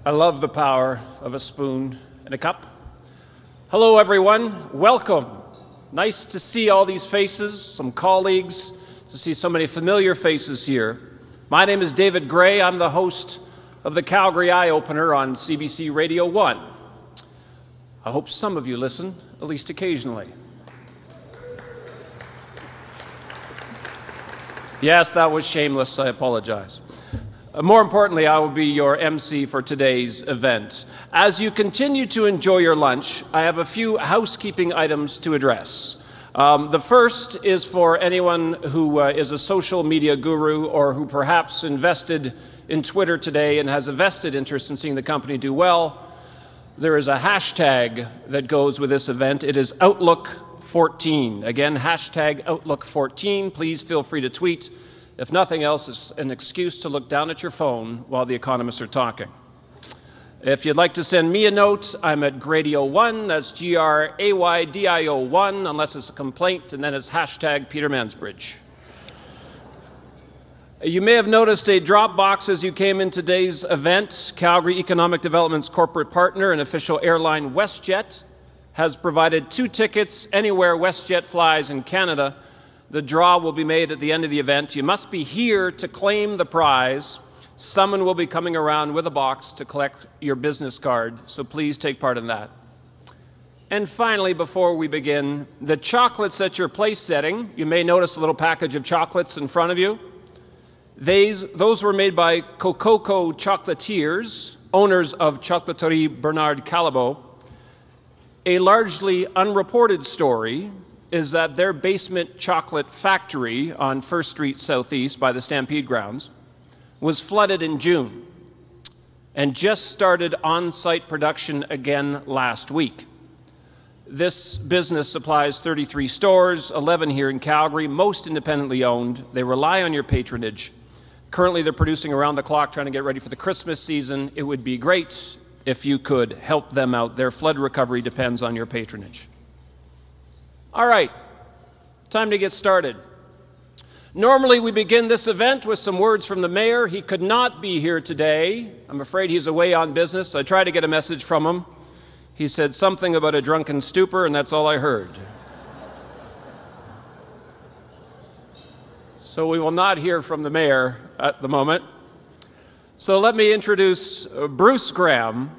I love the power of a spoon and a cup. Hello, everyone. Welcome. Nice to see all these faces, some colleagues, to see so many familiar faces here. My name is David Gray. I'm the host of the Calgary Eye Opener on CBC Radio 1. I hope some of you listen, at least occasionally. Yes, that was shameless. I apologize. More importantly, I will be your MC for today's event. As you continue to enjoy your lunch, I have a few housekeeping items to address. The first is for anyone who is a social media guru or who perhaps invested in Twitter today and has a vested interest in seeing the company do well. There is a hashtag that goes with this event. It is Outlook14. Again, hashtag Outlook14. Please feel free to tweet. If nothing else, it's an excuse to look down at your phone while the economists are talking. If you'd like to send me a note, I'm at Gradio1, that's Graydio1, unless it's a complaint, and then it's hashtag Peter Mansbridge. You may have noticed a drop box as you came in today's event. Calgary Economic Development's corporate partner and official airline WestJet has provided 2 tickets anywhere WestJet flies in Canada. The draw will be made at the end of the event. You must be here to claim the prize. Someone will be coming around with a box to collect your business card, so please take part in that. And finally, before we begin, the chocolates at your place setting, you may notice a little package of chocolates in front of you. Those were made by Cococo Chocolatiers, owners of Chocolaterie Bernard Callebaut. A largely unreported story is that their basement chocolate factory on First Street Southeast by the Stampede grounds was flooded in June and just started on-site production again last week. This business supplies 33 stores, 11 here in Calgary, most independently owned. They rely on your patronage. Currently, they're producing around the clock, trying to get ready for the Christmas season. It would be great if you could help them out. Their flood recovery depends on your patronage. All right, time to get started. Normally, we begin this event with some words from the mayor. He could not be here today. I'm afraid he's away on business. I tried to get a message from him. He said something about a drunken stupor, and that's all I heard. So we will not hear from the mayor at the moment. So let me introduce Bruce Graham.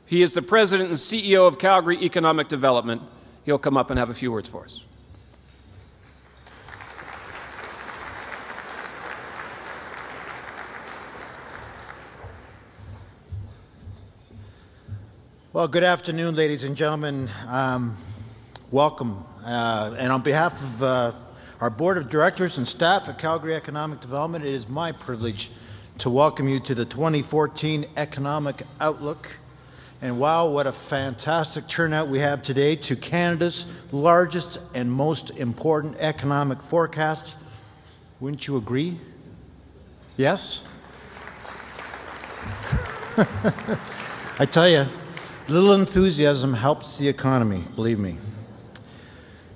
He is the president and CEO of Calgary Economic Development. He'll come up and have a few words for us. Well, good afternoon, ladies and gentlemen. Welcome. And on behalf of our board of directors and staff at Calgary Economic Development, it is my privilege to welcome you to the 2014 Economic Outlook. And wow, what a fantastic turnout we have today to Canada's largest and most important economic forecast. Wouldn't you agree? Yes? I tell you, little enthusiasm helps the economy, believe me.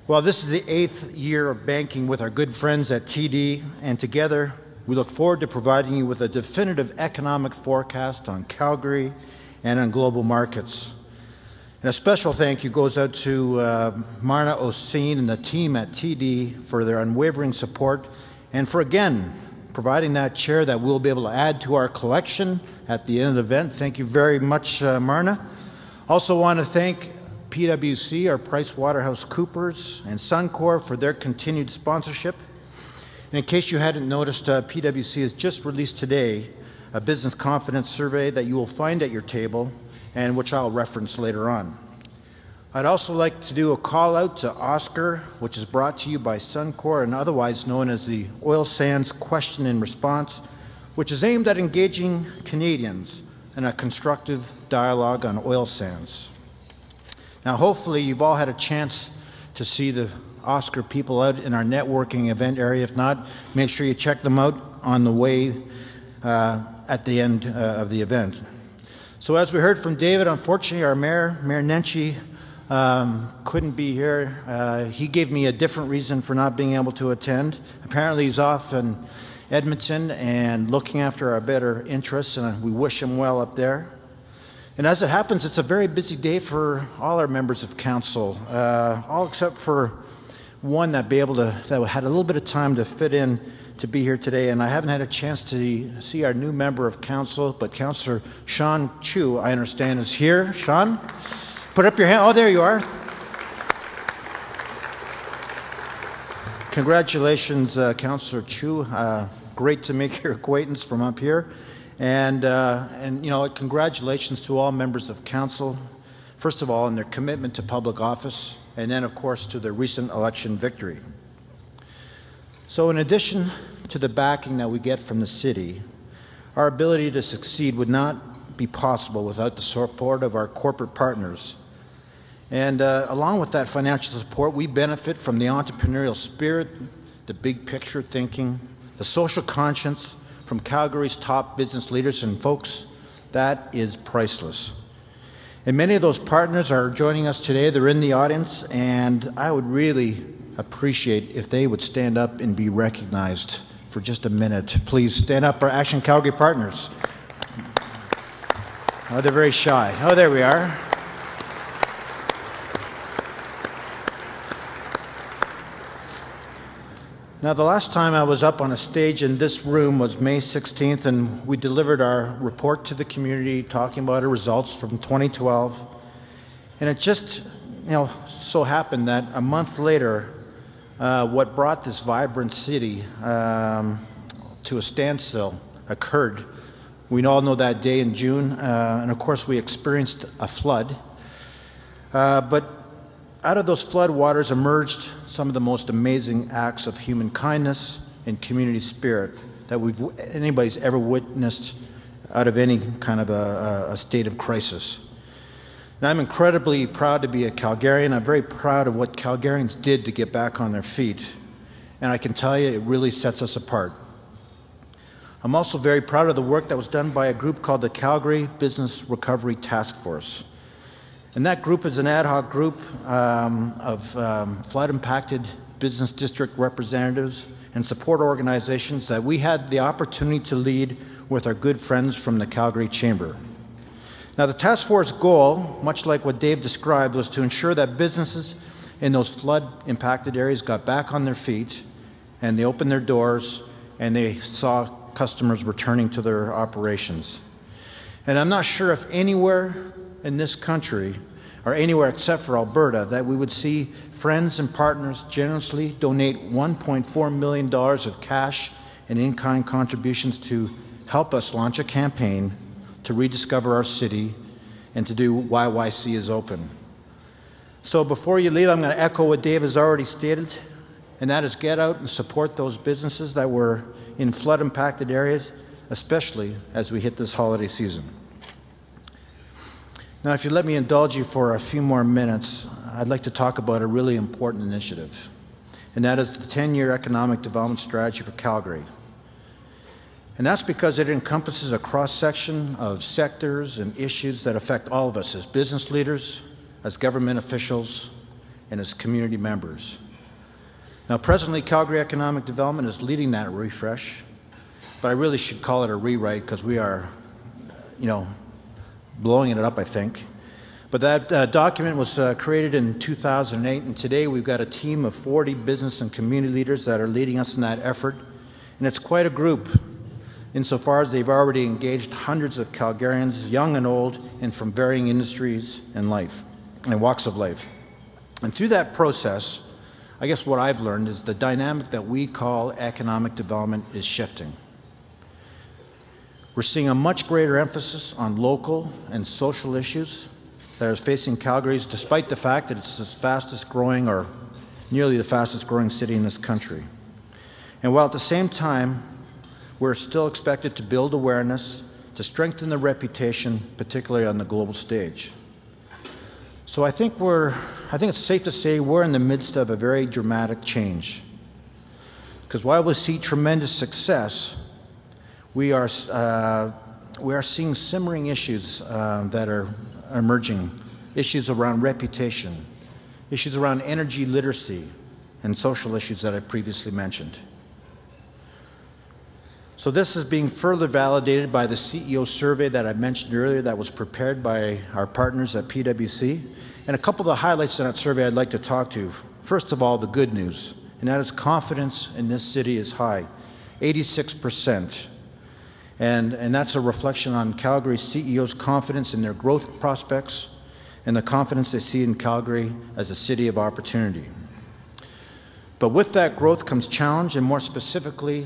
Well, this is the 8th year of banking with our good friends at TD, and together we look forward to providing you with a definitive economic forecast on Calgary and on global markets. And a special thank you goes out to Marna Oseen and the team at TD for their unwavering support and for, again, providing that chair that we'll be able to add to our collection at the end of the event. Thank you very much, Marna. Also want to thank PwC, our PricewaterhouseCoopers, and Suncor for their continued sponsorship. And in case you hadn't noticed, PwC has just released today a business confidence survey that you will find at your table and which I'll reference later on. I'd also like to do a call out to Oscar, which is brought to you by Suncor and otherwise known as the Oil Sands Question and Response, which is aimed at engaging Canadians in a constructive dialogue on oil sands. Now, hopefully you've all had a chance to see the Oscar people out in our networking event area. If not, make sure you check them out on the way at the end of the event. So as we heard from David, unfortunately our Mayor Nenshi, couldn't be here. He gave me a different reason for not being able to attend. Apparently he's off in Edmonton and looking after our better interests, and we wish him well up there. And as it happens, it's a very busy day for all our members of council, all except for one that had a little bit of time to fit in to be here today. And I haven't had a chance to see our new member of council, but Councillor Sean Chu, I understand, is here. Sean, put up your hand. Oh, there you are. Congratulations, Councillor Chu. Great to make your acquaintance from up here. And you know, congratulations to all members of council, first of all, in their commitment to public office, and then, of course, to their recent election victory. So in addition to the backing that we get from the city, our ability to succeed would not be possible without the support of our corporate partners. And along with that financial support, we benefit from the entrepreneurial spirit, the big picture thinking, the social conscience from Calgary's top business leaders, and folks, that is priceless. And many of those partners are joining us today. They're in the audience, and I would really appreciate if they would stand up and be recognized for just a minute. Please stand up, our Action Calgary partners. Oh, they're very shy. Oh, there we are. Now, the last time I was up on a stage in this room was May 16th, and we delivered our report to the community talking about our results from 2012. And it just, you know, so happened that a month later, what brought this vibrant city to a standstill occurred. We all know that day in June, and of course we experienced a flood. But out of those flood waters emerged some of the most amazing acts of human kindness and community spirit that anybody's ever witnessed out of any kind of a state of crisis. And I'm incredibly proud to be a Calgarian. I'm very proud of what Calgarians did to get back on their feet. And I can tell you, it really sets us apart. I'm also very proud of the work that was done by a group called the Calgary Business Recovery Task Force. And that group is an ad hoc group of flood-impacted business district representatives and support organizations that we had the opportunity to lead with our good friends from the Calgary Chamber. Now, the task force goal, much like what Dave described, was to ensure that businesses in those flood-impacted areas got back on their feet, and they opened their doors, and they saw customers returning to their operations. And I'm not sure if anywhere in this country, or anywhere except for Alberta, that we would see friends and partners generously donate $1.4 million of cash and in-kind contributions to help us launch a campaign to rediscover our city and to do YYC is Open. So before you leave, I'm going to echo what Dave has already stated, and that is get out and support those businesses that were in flood-impacted areas, especially as we hit this holiday season. Now, if you let me indulge you for a few more minutes, I'd like to talk about a really important initiative, and that is the 10-year economic development strategy for Calgary. And that's because it encompasses a cross-section of sectors and issues that affect all of us as business leaders, as government officials, and as community members. Now, presently, Calgary Economic Development is leading that refresh, but I really should call it a rewrite because we are, you know, blowing it up, I think. But that document was created in 2008, and today we've got a team of 40 business and community leaders that are leading us in that effort. And it's quite a group, insofar as they've already engaged hundreds of Calgarians, young and old, and from varying industries and walks of life. And through that process, I guess what I've learned is the dynamic that we call economic development is shifting. We're seeing a much greater emphasis on local and social issues that are facing Calgary, despite the fact that it's the fastest growing, or nearly the fastest growing city in this country. And while at the same time, we're still expected to build awareness, to strengthen the reputation, particularly on the global stage. So I think it's safe to say we're in the midst of a very dramatic change. Because while we see tremendous success, we are seeing simmering issues that are emerging, issues around reputation, issues around energy literacy, and social issues that I previously mentioned. So this is being further validated by the CEO survey that I mentioned earlier that was prepared by our partners at PwC. And a couple of the highlights in that survey I'd like to talk to. First of all, the good news, and that is confidence in this city is high, 86%. And that's a reflection on Calgary CEO's confidence in their growth prospects and the confidence they see in Calgary as a city of opportunity. But with that growth comes challenge, and more specifically,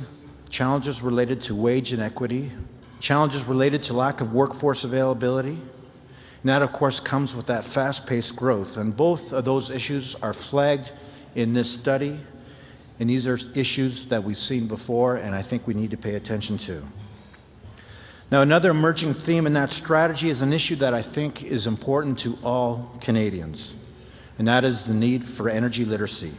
challenges related to wage inequity, challenges related to lack of workforce availability, and that, of course, comes with that fast-paced growth. And both of those issues are flagged in this study, and these are issues that we've seen before, and I think we need to pay attention to. Now, another emerging theme in that strategy is an issue that I think is important to all Canadians, and that is the need for energy literacy.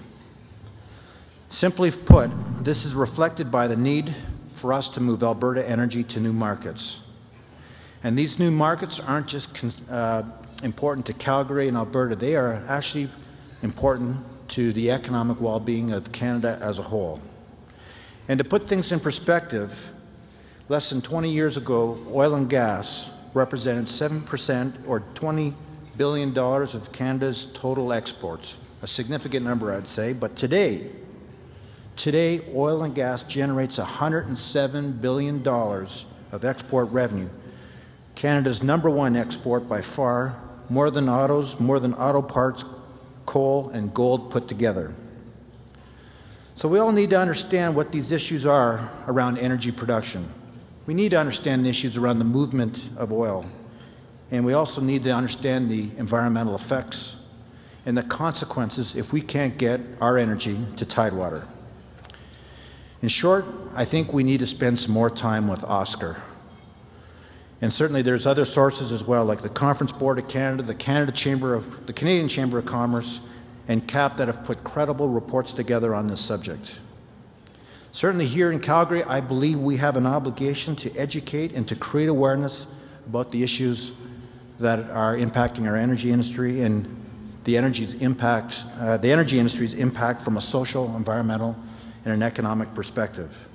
Simply put, this is reflected by the need for us to move Alberta energy to new markets. And these new markets aren't just important to Calgary and Alberta, they are actually important to the economic well-being of Canada as a whole. And to put things in perspective, less than 20 years ago, oil and gas represented 7% or $20 billion of Canada's total exports. A significant number, I'd say, but today, oil and gas generates $107 billion of export revenue. Canada's #1 export by far, more than autos, more than auto parts, coal, and gold put together. So we all need to understand what these issues are around energy production. We need to understand the issues around the movement of oil. And we also need to understand the environmental effects and the consequences if we can't get our energy to Tidewater. In short, I think we need to spend some more time with Oscar. And certainly there's other sources as well, like the Conference Board of Canada, the Canadian Chamber of Commerce, and CAP that have put credible reports together on this subject. Certainly here in Calgary, I believe we have an obligation to educate and to create awareness about the issues that are impacting our energy industry and the energy industry's impact from a social, environmental, and an economic perspective.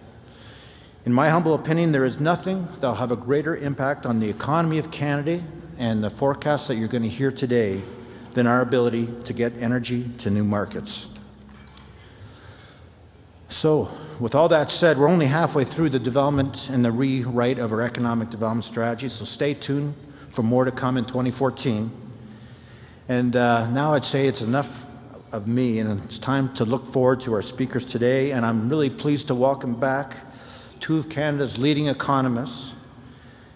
In my humble opinion, there is nothing that will have a greater impact on the economy of Canada and the forecasts that you're going to hear today than our ability to get energy to new markets. So, with all that said, we're only halfway through the development and the rewrite of our economic development strategy, so stay tuned for more to come in 2014. And now I'd say it's enough of me, and it's time to look forward to our speakers today, and I'm really pleased to welcome back two of Canada's leading economists,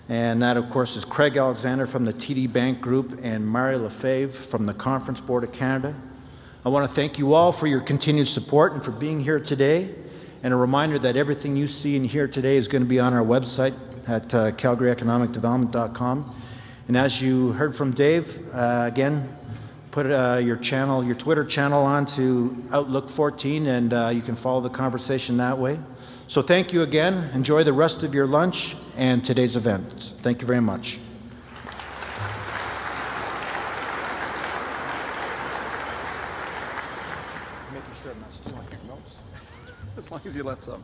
and that, of course, is Craig Alexander from the TD Bank Group and Mario Lefebvre from the Conference Board of Canada. I want to thank you all for your continued support and for being here today, and a reminder that everything you see and hear today is going to be on our website at calgaryeconomicdevelopment.com. And as you heard from Dave, again, put your Twitter channel on to Outlook 14, and you can follow the conversation that way. So thank you again. Enjoy the rest of your lunch and today's event. Thank you very much. Making sure I'm not stealing your notes. As long as you left some.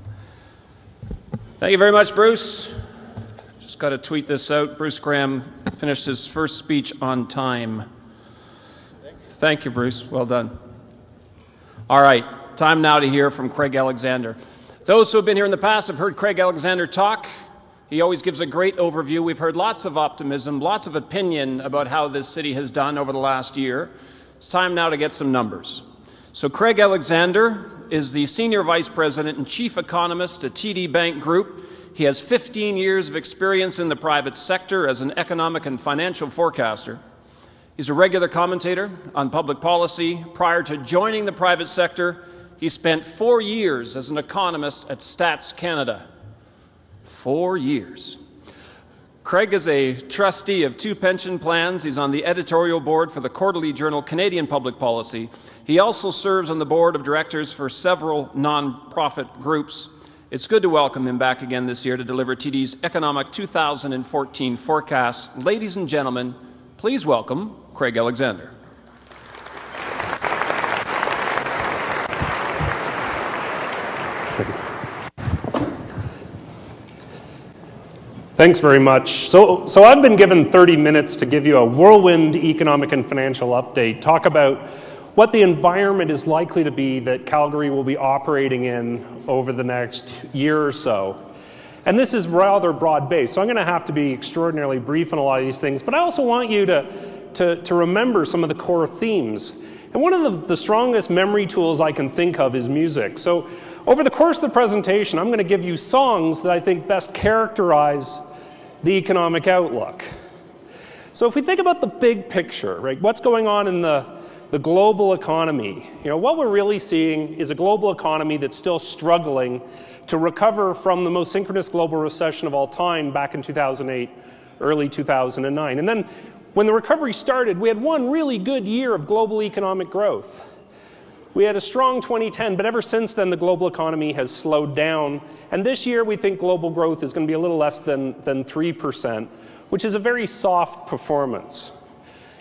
Thank you very much, Bruce. Just got to tweet this out. Bruce Graham finished his first speech on time. Thank you, Bruce. Well done. All right, time now to hear from Craig Alexander. Those who have been here in the past have heard Craig Alexander talk. He always gives a great overview. We've heard lots of optimism, lots of opinion about how this city has done over the last year. It's time now to get some numbers. So Craig Alexander is the Senior Vice President and Chief Economist at TD Bank Group. He has 15 years of experience in the private sector as an economic and financial forecaster. He's a regular commentator on public policy. Prior to joining the private sector, he spent 4 years as an economist at Stats Canada. 4 years. Craig is a trustee of 2 pension plans. He's on the editorial board for the quarterly journal Canadian Public Policy. He also serves on the board of directors for several non-profit groups. It's good to welcome him back again this year to deliver TD's Economic 2014 forecast. Ladies and gentlemen, please welcome Craig Alexander. Thanks. Thanks very much. So I've been given 30 minutes to give you a whirlwind economic and financial update, talk about what the environment is likely to be that Calgary will be operating in over the next year or so. And this is rather broad-based, so I'm going to have to be extraordinarily brief on a lot of these things, but I also want you to remember some of the core themes. And one of the strongest memory tools I can think of is music. So over the course of the presentation, I'm going to give you songs that I think best characterize the economic outlook. So if we think about the big picture, right, what's going on in the global economy, what we're really seeing is a global economy that's still struggling to recover from the most synchronous global recession of all time back in 2008, early 2009. And then when the recovery started, we had one really good year of global economic growth. We had a strong 2010, but ever since then the global economy has slowed down. And this year we think global growth is going to be a little less than 3%, which is a very soft performance.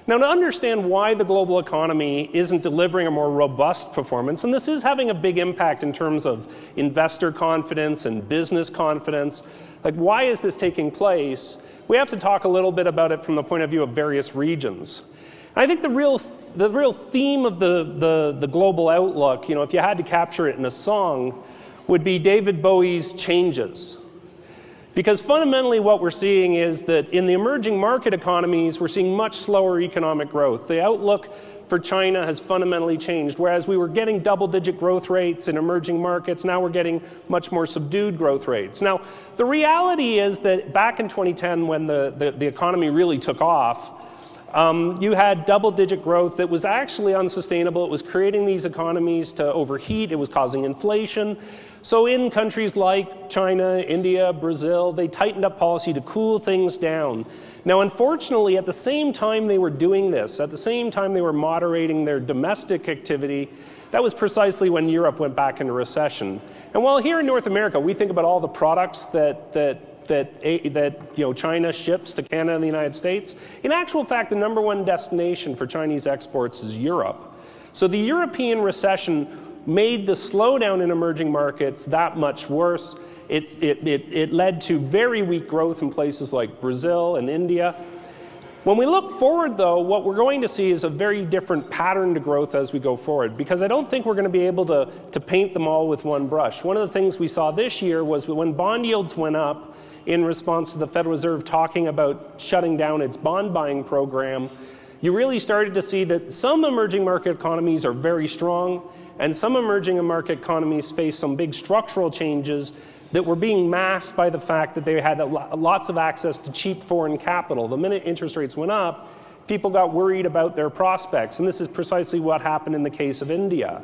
Now, to understand why the global economy isn't delivering a more robust performance, and this is having a big impact in terms of investor confidence and business confidence, like why is this taking place? We have to talk a little bit about it from the point of view of various regions. And I think the real theme of the global outlook, if you had to capture it in a song, would be David Bowie's Changes. Because fundamentally what we're seeing is that in the emerging market economies, we're seeing much slower economic growth. The outlook for China has fundamentally changed. Whereas we were getting double-digit growth rates in emerging markets, now we're getting much more subdued growth rates. Now, the reality is that back in 2010, when the economy really took off, you had double-digit growth that was actually unsustainable. It was creating these economies to overheat. It was causing inflation. So in countries like China, India, Brazil, they tightened up policy to cool things down. Now, unfortunately, at the same time they were doing this, at the same time they were moderating their domestic activity, that was precisely when Europe went back into recession. And while here in North America, we think about all the products that China ships to Canada and the United States, in actual fact, the #1 destination for Chinese exports is Europe. So the European recession made the slowdown in emerging markets that much worse. It led to very weak growth in places like Brazil and India. When we look forward, though, what we're going to see is a very different pattern to growth as we go forward, because I don't think we're going to be able to paint them all with one brush. One of the things we saw this year was when bond yields went up in response to the Federal Reserve talking about shutting down its bond buying program, you really started to see that some emerging market economies are very strong, and some emerging market economies face some big structural changes that were being masked by the fact that they had lots of access to cheap foreign capital. The minute interest rates went up, people got worried about their prospects, and this is precisely what happened in the case of India.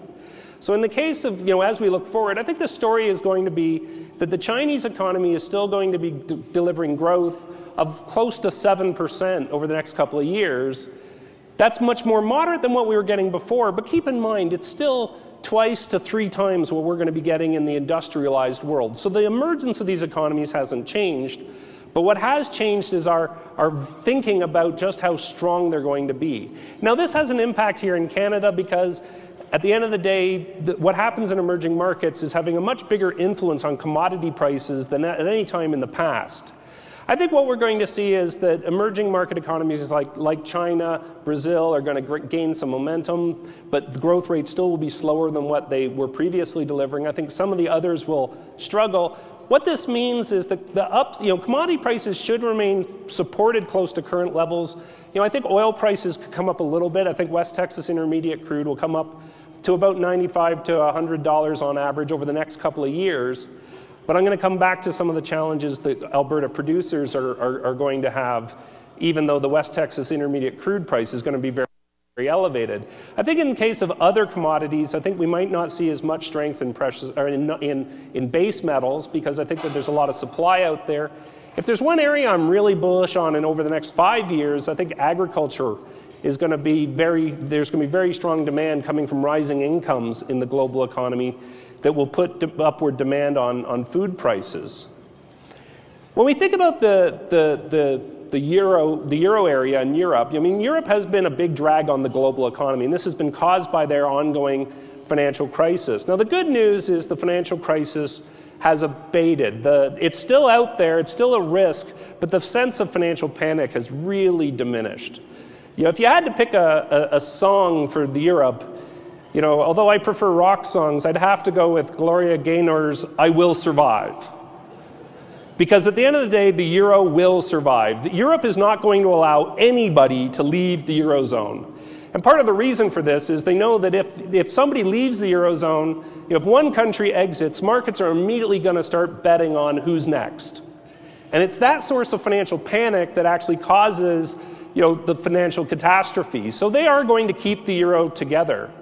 So in the case of, as we look forward, I think the story is going to be that the Chinese economy is still going to be delivering growth of close to 7% over the next couple of years. That's much more moderate than what we were getting before, but keep in mind, it's still twice to 3 times what we're going to be getting in the industrialized world. So the emergence of these economies hasn't changed, but what has changed is our thinking about just how strong they're going to be. Now, this has an impact here in Canada because at the end of the day, what happens in emerging markets is having a much bigger influence on commodity prices than at any time in the past. I think what we're going to see is that emerging market economies like China, Brazil are going to gain some momentum, but the growth rate still will be slower than what they were previously delivering. I think some of the others will struggle. What this means is that commodity prices should remain supported close to current levels. I think oil prices could come up a little bit. I think West Texas Intermediate crude will come up to about $95 to $100 on average over the next couple of years. But I'm going to come back to some of the challenges that Alberta producers are going to have, even though the West Texas Intermediate crude price is going to be very, very elevated. I think in the case of other commodities, I think we might not see as much strength in precious or in base metals, because I think that there's a lot of supply out there. If there's one area I'm really bullish on, and over the next 5 years, I think agriculture is going to be there's going to be very strong demand coming from rising incomes in the global economy that will put upward demand on food prices. When we think about the euro area in Europe, Europe has been a big drag on the global economy, and this has been caused by their ongoing financial crisis. Now, the good news is the financial crisis has abated. It's still out there, it's still a risk, but the sense of financial panic has really diminished. If you had to pick a song for Europe, although I prefer rock songs, I'd have to go with Gloria Gaynor's I Will Survive. Because at the end of the day, the euro will survive. Europe is not going to allow anybody to leave the Eurozone. And part of the reason for this is they know that if somebody leaves the Eurozone, if one country exits, markets are immediately going to start betting on who's next. And it's that source of financial panic that actually causes the financial catastrophe. So they are going to keep the euro together.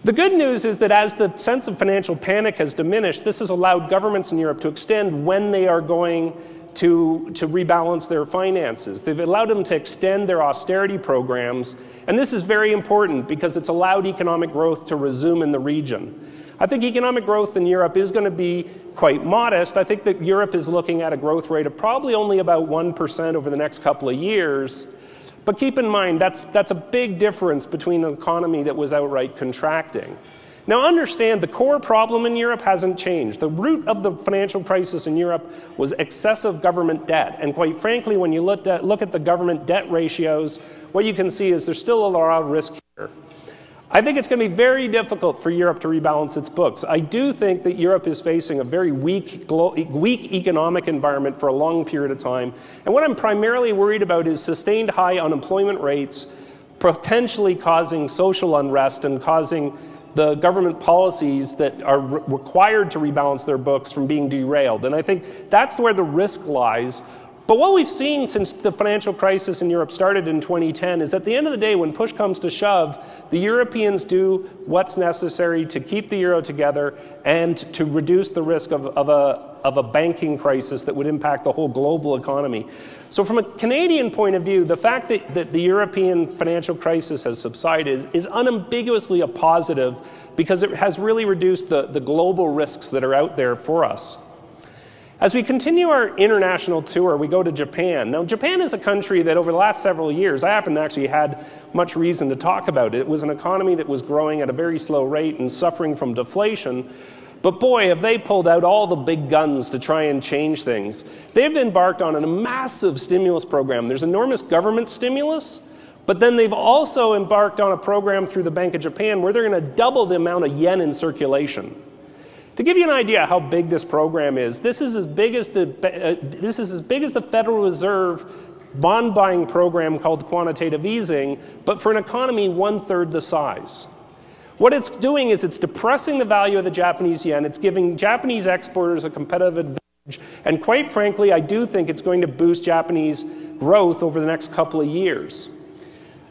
The good news is that as the sense of financial panic has diminished, this has allowed governments in Europe to extend when they are going to rebalance their finances. They've allowed them to extend their austerity programs, and this is very important because it's allowed economic growth to resume in the region. I think economic growth in Europe is going to be quite modest. I think that Europe is looking at a growth rate of probably only about 1% over the next couple of years. But keep in mind, that's a big difference between an economy that was outright contracting. Now understand, the core problem in Europe hasn't changed. The root of the financial crisis in Europe was excessive government debt. And quite frankly, when you look at the government debt ratios, what you can see is there's still a lot of risk here. I think it's going to be very difficult for Europe to rebalance its books. I do think that Europe is facing a very weak economic environment for a long period of time. And what I'm primarily worried about is sustained high unemployment rates, potentially causing social unrest and causing the government policies that are required to rebalance their books from being derailed. And I think that's where the risk lies. But what we've seen since the financial crisis in Europe started in 2010 is at the end of the day, when push comes to shove, the Europeans do what's necessary to keep the euro together and to reduce the risk of a banking crisis that would impact the whole global economy. So from a Canadian point of view, the fact that the European financial crisis has subsided is unambiguously a positive because it has really reduced the global risks that are out there for us. As we continue our international tour, we go to Japan. Now, Japan is a country that over the last several years, I haven't actually had much reason to talk about it. It was an economy that was growing at a very slow rate and suffering from deflation. But boy, have they pulled out all the big guns to try and change things. They've embarked on a massive stimulus program. There's enormous government stimulus, but then they've also embarked on a program through the Bank of Japan where they're going to double the amount of yen in circulation. To give you an idea how big this program is, this is as big as the Federal Reserve bond buying program called quantitative easing, but for an economy 1/3 the size. What it's doing is it's depressing the value of the Japanese yen, it's giving Japanese exporters a competitive advantage, and quite frankly, I do think it's going to boost Japanese growth over the next couple of years.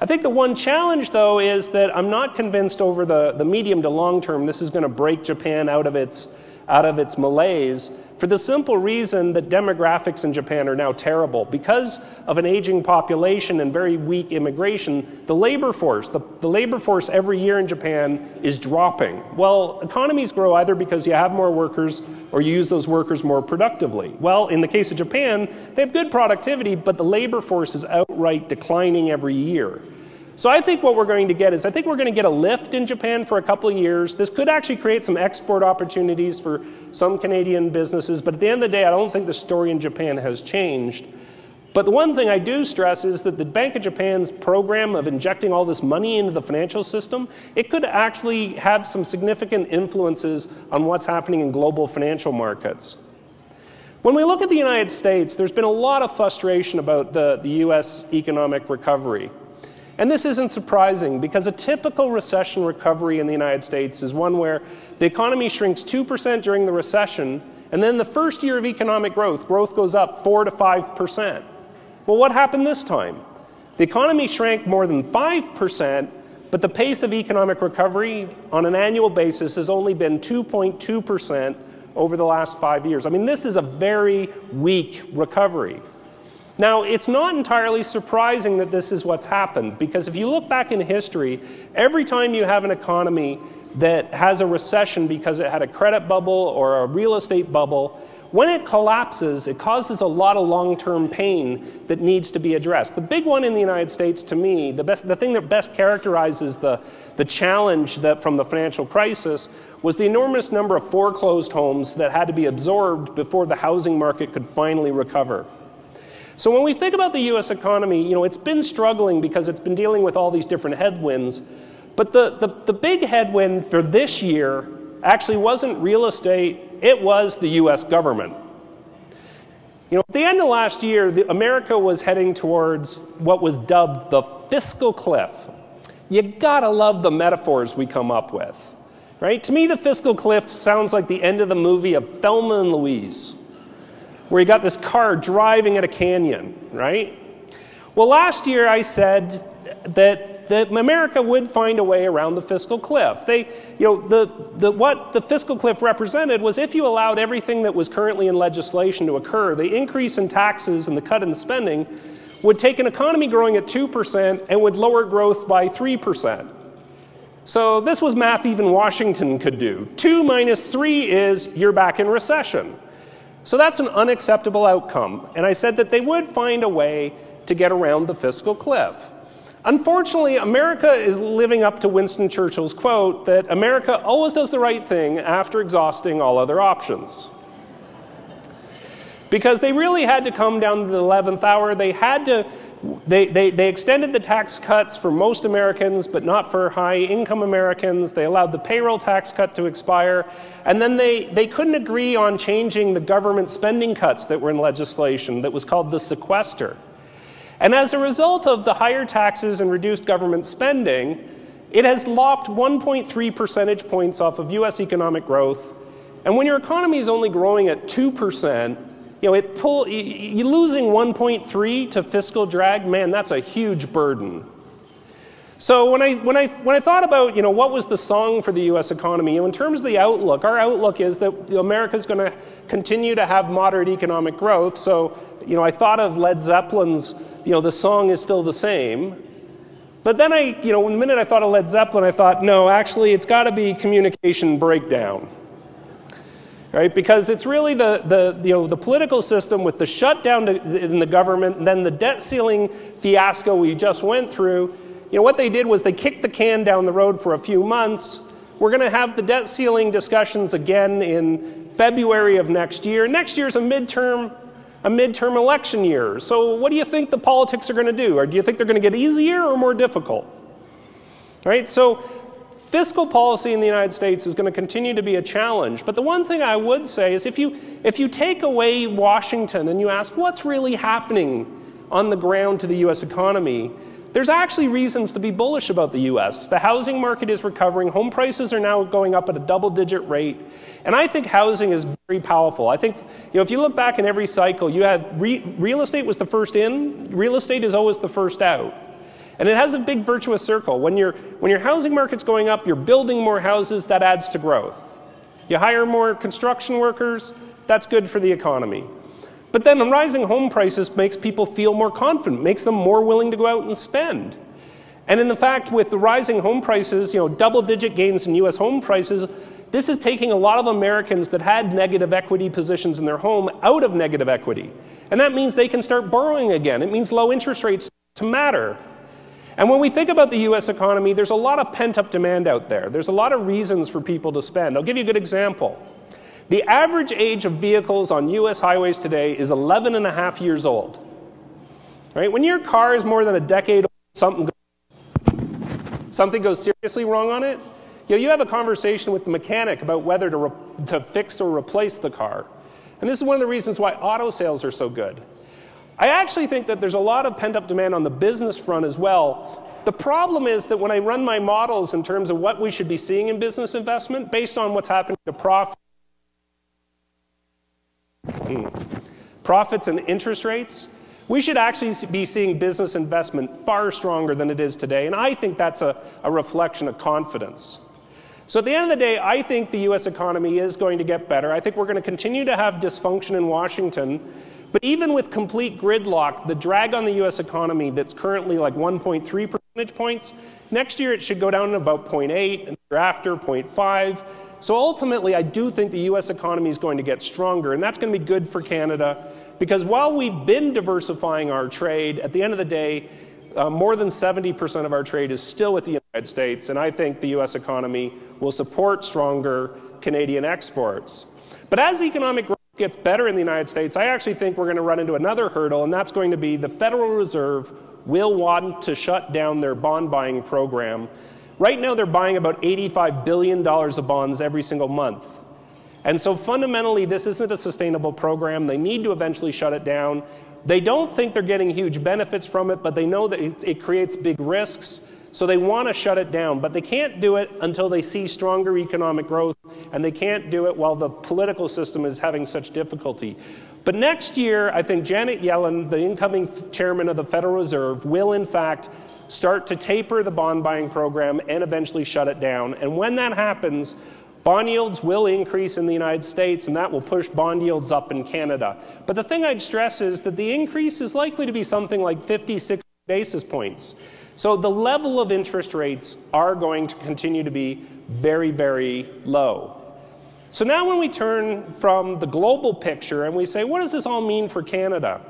I think the one challenge, though, is that I'm not convinced over the medium to long term this is going to break Japan out of its malaise, for the simple reason that demographics in Japan are now terrible. Because of an aging population and very weak immigration, the labor force every year in Japan is dropping. Well, economies grow either because you have more workers or you use those workers more productively. Well, in the case of Japan, they have good productivity, but the labor force is outright declining every year. So I think what we're going to get is, I think we're going to get a lift in Japan for a couple of years. This could actually create some export opportunities for some Canadian businesses, but at the end of the day, I don't think the story in Japan has changed. But the one thing I do stress is that the Bank of Japan's program of injecting all this money into the financial system, it could actually have some significant influences on what's happening in global financial markets. When we look at the United States, there's been a lot of frustration about the US economic recovery. And this isn't surprising because a typical recession recovery in the United States is one where the economy shrinks 2% during the recession, and then the first year of economic growth goes up 4 to 5%. Well, what happened this time? The economy shrank more than 5%, but the pace of economic recovery on an annual basis has only been 2.2% over the last 5 years. I mean, this is a very weak recovery. Now, it's not entirely surprising that this is what's happened, because if you look back in history, every time you have an economy that has a recession because it had a credit bubble or a real estate bubble, when it collapses, it causes a lot of long-term pain that needs to be addressed. The big one in the United States, to me, the thing that best characterizes the challenge that from the financial crisis was the enormous number of foreclosed homes that had to be absorbed before the housing market could finally recover. So when we think about the U.S. economy, it's been struggling because it's been dealing with all these different headwinds. But the big headwind for this year actually wasn't real estate, it was the U.S. government. At the end of last year, America was heading towards what was dubbed the fiscal cliff. You gotta love the metaphors we come up with, right? To me, the fiscal cliff sounds like the end of the movie of Thelma and Louise, where you got this car driving at a canyon, right? Well, last year I said that America would find a way around the fiscal cliff. What the fiscal cliff represented was if you allowed everything that was currently in legislation to occur, the increase in taxes and the cut in spending would take an economy growing at 2% and would lower growth by 3%. So this was math even Washington could do. 2 minus 3 is you're back in recession. So that's an unacceptable outcome. And I said that they would find a way to get around the fiscal cliff. Unfortunately, America is living up to Winston Churchill's quote that America always does the right thing after exhausting all other options. Because they really had to come down to the 11th hour. They extended the tax cuts for most Americans, but not for high-income Americans. They allowed the payroll tax cut to expire. And then they couldn't agree on changing the government spending cuts that were in legislation that was called the sequester. And as a result of the higher taxes and reduced government spending, it has lopped 1.3 percentage points off of U.S. economic growth. And when your economy is only growing at 2%, you're losing 1.3 to fiscal drag. Man, that's a huge burden. So when I thought about what was the song for the U.S. economy, in terms of the outlook, our outlook is that America's going to continue to have moderate economic growth. So I thought of Led Zeppelin's the song is still the same. But then the minute I thought of Led Zeppelin, I thought, no, actually, it's got to be communication breakdown, right? Because it's really the political system with the shutdown in the government, and then the debt ceiling fiasco we just went through. What they did was they kicked the can down the road for a few months. We're going to have the debt ceiling discussions again in February of next year. Next year's a midterm election year. So what do you think the politics are going to do? Or do you think they're going to get easier or more difficult? Right? So fiscal policy in the United States is going to continue to be a challenge. But the one thing I would say is if you take away Washington and you ask what's really happening on the ground to the U.S. economy, there's actually reasons to be bullish about the U.S. The housing market is recovering. Home prices are now going up at a double-digit rate. And I think housing is very powerful. I think, if you look back in every cycle, you had real estate was the first in, real estate is always the first out. And it has a big virtuous circle. When your housing market's going up, you're building more houses, that adds to growth. You hire more construction workers, that's good for the economy. But then the rising home prices makes people feel more confident, makes them more willing to go out and spend. And in fact, with the rising home prices, double-digit gains in U.S. home prices, this is taking a lot of Americans that had negative equity positions in their home out of negative equity. And that means they can start borrowing again. It means low interest rates to matter. And when we think about the U.S. economy, there's a lot of pent-up demand out there. There's a lot of reasons for people to spend. I'll give you a good example. The average age of vehicles on U.S. highways today is 11 and a half years old. Right? When your car is more than a decade old, something goes seriously wrong on it, you have a conversation with the mechanic about whether to fix or replace the car. And this is one of the reasons why auto sales are so good. I actually think that there's a lot of pent-up demand on the business front as well. The problem is that when I run my models in terms of what we should be seeing in business investment, based on what's happening to profits and interest rates, we should actually be seeing business investment far stronger than it is today. And I think that's a reflection of confidence. So at the end of the day, I think the U.S. economy is going to get better. I think we're going to continue to have dysfunction in Washington. But even with complete gridlock, the drag on the U.S. economy that's currently like 1.3 percentage points, next year it should go down to about 0.8, and thereafter 0.5. So ultimately, I do think the U.S. economy is going to get stronger, and that's going to be good for Canada, because while we've been diversifying our trade, at the end of the day, more than 70% of our trade is still with the United States, and I think the U.S. economy will support stronger Canadian exports. But as economic growth gets better in the United States, I actually think we're going to run into another hurdle, and that's going to be the Federal Reserve will want to shut down their bond buying program. Right now, they're buying about $85 billion of bonds every single month. And so fundamentally, this isn't a sustainable program. They need to eventually shut it down. They don't think they're getting huge benefits from it, but they know that it creates big risks. So they want to shut it down, but they can't do it until they see stronger economic growth, and they can't do it while the political system is having such difficulty. But next year, I think Janet Yellen, the incoming chairman of the Federal Reserve, will in fact start to taper the bond buying program and eventually shut it down. And when that happens, bond yields will increase in the United States, and that will push bond yields up in Canada. But the thing I'd stress is that the increase is likely to be something like 50, 60 basis points. So the level of interest rates are going to continue to be very, very low. So now when we turn from the global picture and we say, what does this all mean for Canada?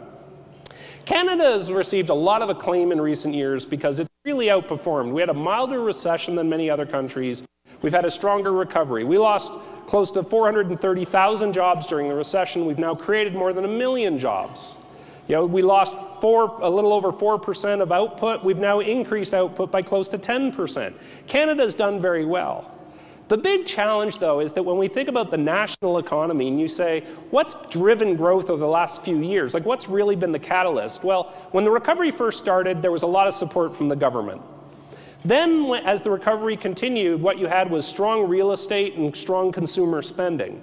Canada has received a lot of acclaim in recent years because it's really outperformed. We had a milder recession than many other countries. We've had a stronger recovery. We lost close to 430,000 jobs during the recession. We've now created more than 1 million jobs. You know, we lost a little over 4% of output. We've now increased output by close to 10%. Canada's done very well. The big challenge, though, is that when we think about the national economy and you say, what's driven growth over the last few years? Like, what's really been the catalyst? Well, when the recovery first started, there was a lot of support from the government. Then, as the recovery continued, what you had was strong real estate and strong consumer spending.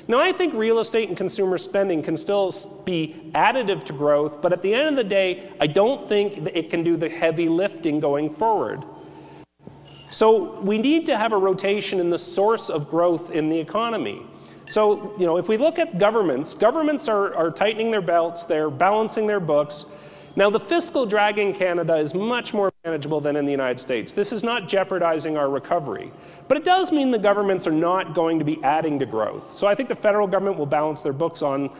Now, I think real estate and consumer spending can still be additive to growth, but at the end of the day, I don't think that it can do the heavy lifting going forward. So we need to have a rotation in the source of growth in the economy. So, you know, if we look at governments are tightening their belts, they're balancing their books. Now, the fiscal drag in Canada is much more manageable than in the United States. This is not jeopardizing our recovery. But it does mean the governments are not going to be adding to growth. So I think the federal government will balance their books on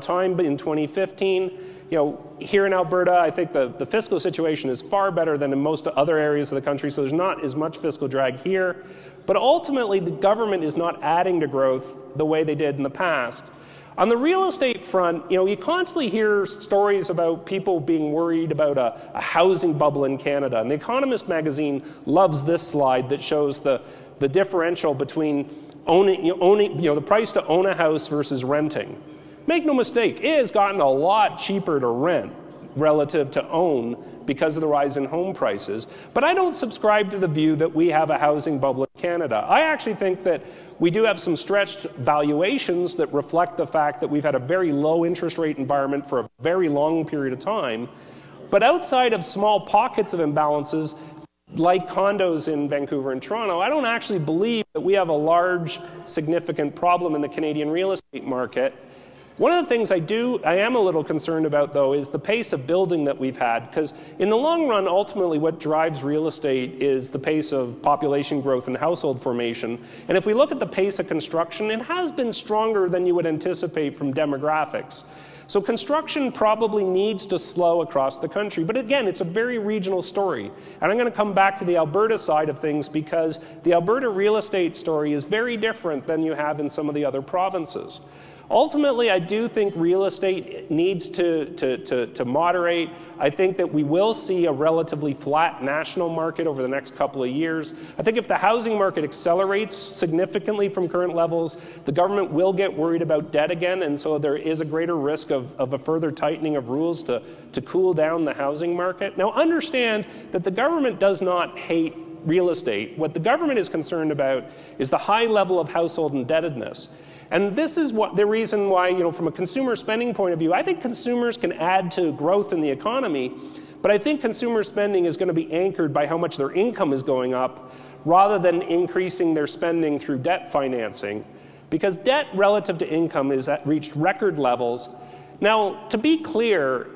time in 2015. You know, here in Alberta, I think the fiscal situation is far better than in most other areas of the country, so there's not as much fiscal drag here. But ultimately, the government is not adding to growth the way they did in the past. On the real estate front, you know, you constantly hear stories about people being worried about a housing bubble in Canada. And the Economist magazine loves this slide that shows the differential between the price to own a house versus renting. Make no mistake, it has gotten a lot cheaper to rent relative to own because of the rise in home prices. But I don't subscribe to the view that we have a housing bubble in Canada. I actually think that we do have some stretched valuations that reflect the fact that we've had a very low interest rate environment for a very long period of time. But outside of small pockets of imbalances, like condos in Vancouver and Toronto, I don't actually believe that we have a large, significant problem in the Canadian real estate market. One of the things I am a little concerned about, though, is the pace of building that we've had, because in the long run, ultimately, what drives real estate is the pace of population growth and household formation. And if we look at the pace of construction, it has been stronger than you would anticipate from demographics. So construction probably needs to slow across the country. But again, it's a very regional story. And I'm going to come back to the Alberta side of things because the Alberta real estate story is very different than you have in some of the other provinces. Ultimately, I do think real estate needs to moderate. I think that we will see a relatively flat national market over the next couple of years. I think if the housing market accelerates significantly from current levels, the government will get worried about debt again, and so there is a greater risk of a further tightening of rules to cool down the housing market. Now, understand that the government does not hate real estate. What the government is concerned about is the high level of household indebtedness. And this is the reason why, you know, from a consumer spending point of view, I think consumers can add to growth in the economy, but I think consumer spending is going to be anchored by how much their income is going up rather than increasing their spending through debt financing, because debt relative to income is reached record levels. Now, to be clear,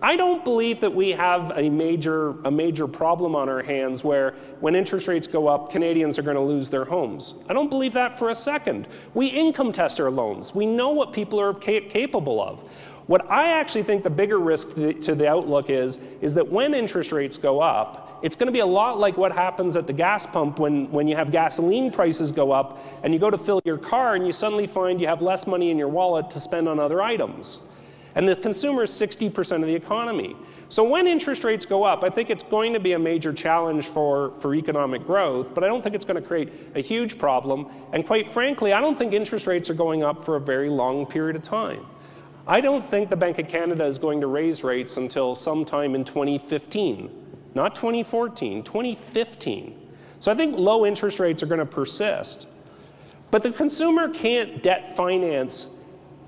I don't believe that we have a major problem on our hands where when interest rates go up, Canadians are going to lose their homes. I don't believe that for a second. We income test our loans. We know what people are capable of. What I actually think the bigger risk to the outlook is that when interest rates go up, it's going to be a lot like what happens at the gas pump when you have gasoline prices go up and you go to fill your car and you suddenly find you have less money in your wallet to spend on other items. And the consumer is 60% of the economy. So when interest rates go up, I think it's going to be a major challenge for economic growth, but I don't think it's going to create a huge problem. And quite frankly, I don't think interest rates are going up for a very long period of time. I don't think the Bank of Canada is going to raise rates until sometime in 2015, not 2014, 2015. So I think low interest rates are going to persist. But the consumer can't debt finance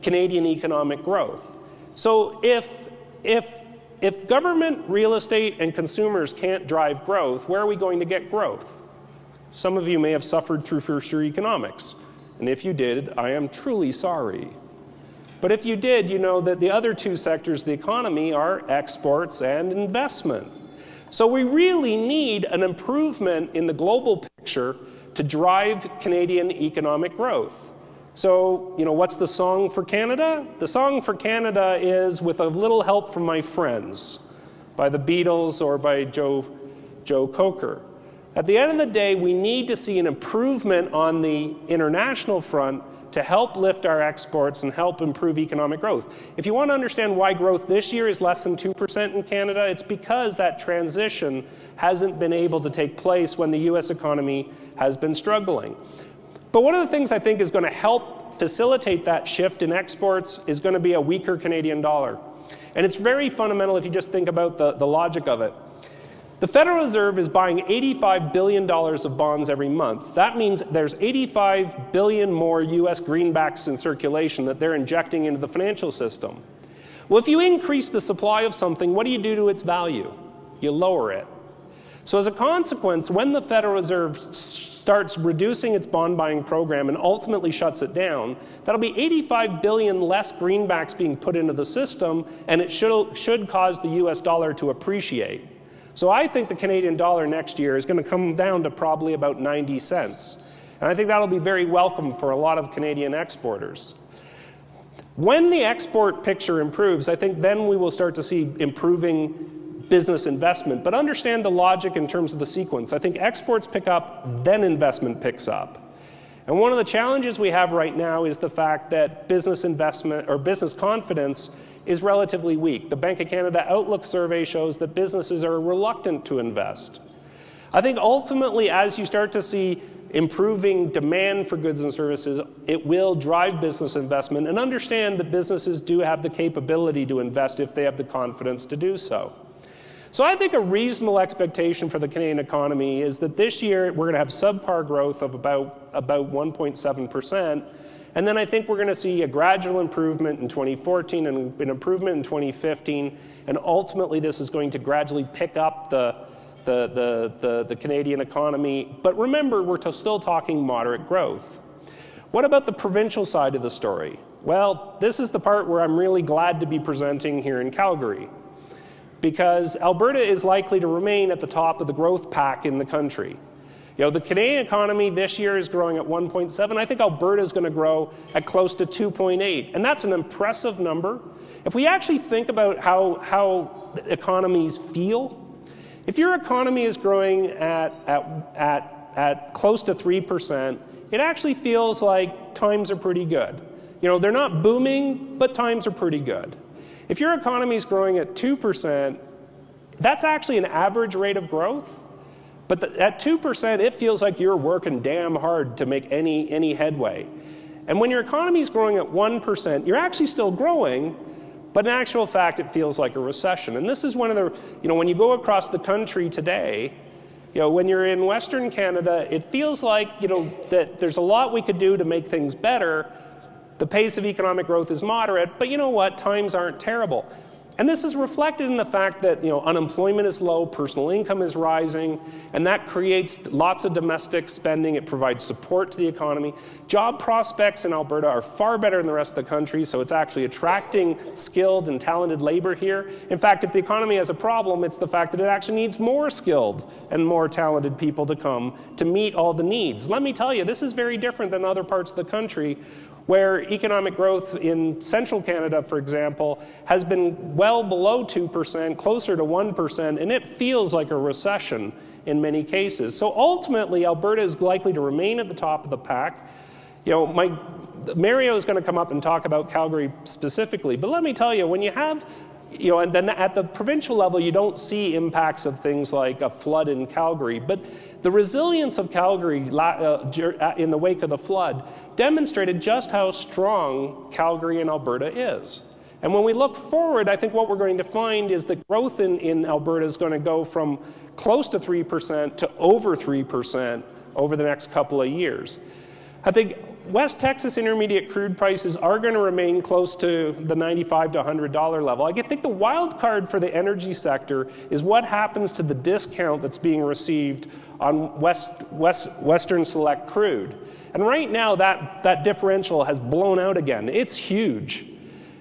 Canadian economic growth. So if government, real estate, and consumers can't drive growth, where are we going to get growth? Some of you may have suffered through first-year economics. And if you did, I am truly sorry. But if you did, you know that the other two sectors of the economy are exports and investment. So we really need an improvement in the global picture to drive Canadian economic growth. So, you know, what's the song for Canada? The song for Canada is "With a Little Help from My Friends" by the Beatles or by Joe Cocker. At the end of the day, we need to see an improvement on the international front to help lift our exports and help improve economic growth. If you want to understand why growth this year is less than 2% in Canada, it's because that transition hasn't been able to take place when the US economy has been struggling. But one of the things I think is going to help facilitate that shift in exports is going to be a weaker Canadian dollar. And it's very fundamental if you just think about the logic of it. The Federal Reserve is buying $85 billion of bonds every month. That means there's 85 billion more US greenbacks in circulation that they're injecting into the financial system. Well, if you increase the supply of something, what do you do to its value? You lower it. So as a consequence, when the Federal Reserve starts reducing its bond buying program and ultimately shuts it down, that'll be 85 billion less greenbacks being put into the system, and it should cause the US dollar to appreciate. So I think the Canadian dollar next year is going to come down to probably about 90 cents. And I think that'll be very welcome for a lot of Canadian exporters. When the export picture improves, I think then we will start to see improving business investment. But understand the logic in terms of the sequence. I think exports pick up, then investment picks up. And one of the challenges we have right now is the fact that business investment or business confidence is relatively weak. The Bank of Canada Outlook survey shows that businesses are reluctant to invest. I think ultimately, as you start to see improving demand for goods and services, it will drive business investment, and understand that businesses do have the capability to invest if they have the confidence to do so. So I think a reasonable expectation for the Canadian economy is that this year we're going to have subpar growth of about 1.7%. And then I think we're going to see a gradual improvement in 2014 and an improvement in 2015. And ultimately, this is going to gradually pick up the Canadian economy. But remember, we're still talking moderate growth. What about the provincial side of the story? Well, this is the part where I'm really glad to be presenting here in Calgary, because Alberta is likely to remain at the top of the growth pack in the country. You know, the Canadian economy this year is growing at 1.7. I think Alberta is going to grow at close to 2.8. And that's an impressive number. If we actually think about how economies feel, if your economy is growing at close to 3%, it actually feels like times are pretty good. You know, they're not booming, but times are pretty good. If your economy is growing at 2%, that's actually an average rate of growth. But at 2%, it feels like you're working damn hard to make any headway. And when your economy is growing at 1%, you're actually still growing, but in actual fact, it feels like a recession. And this is one of the, you know, when you go across the country today, you know, when you're in Western Canada, it feels like, you know, that there's a lot we could do to make things better. The pace of economic growth is moderate, but you know what? Times aren't terrible. And this is reflected in the fact that unemployment is low, personal income is rising, and that creates lots of domestic spending. It provides support to the economy. Job prospects in Alberta are far better than the rest of the country, so it's actually attracting skilled and talented labor here. In fact, if the economy has a problem, it's the fact that it actually needs more skilled and more talented people to come to meet all the needs. Let me tell you, this is very different than other parts of the country, where economic growth in central Canada, for example, has been well below 2%, closer to 1%, and it feels like a recession in many cases. So ultimately, Alberta is likely to remain at the top of the pack. Mario is going to come up and talk about Calgary specifically, but let me tell you, when you have and then at the provincial level, you don't see impacts of things like a flood in Calgary. But the resilience of Calgary in the wake of the flood demonstrated just how strong Calgary and Alberta is. And when we look forward, I think what we're going to find is that growth in Alberta is going to go from close to 3% to over 3% over the next couple of years. I think West Texas intermediate crude prices are going to remain close to the $95 to $100 level. I think the wild card for the energy sector is what happens to the discount that's being received on Western Select crude. And right now, that differential has blown out again. It's huge.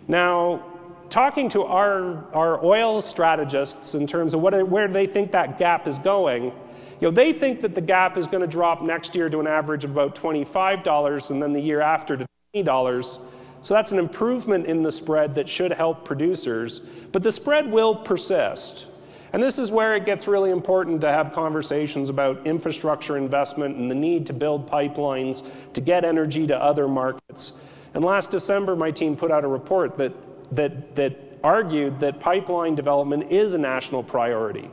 Now, talking to our oil strategists in terms of where they think that gap is going, they think that the gap is going to drop next year to an average of about $25 and then the year after to $20. So that's an improvement in the spread that should help producers. But the spread will persist. And this is where it gets really important to have conversations about infrastructure investment and the need to build pipelines to get energy to other markets. And last December, my team put out a report that argued that pipeline development is a national priority.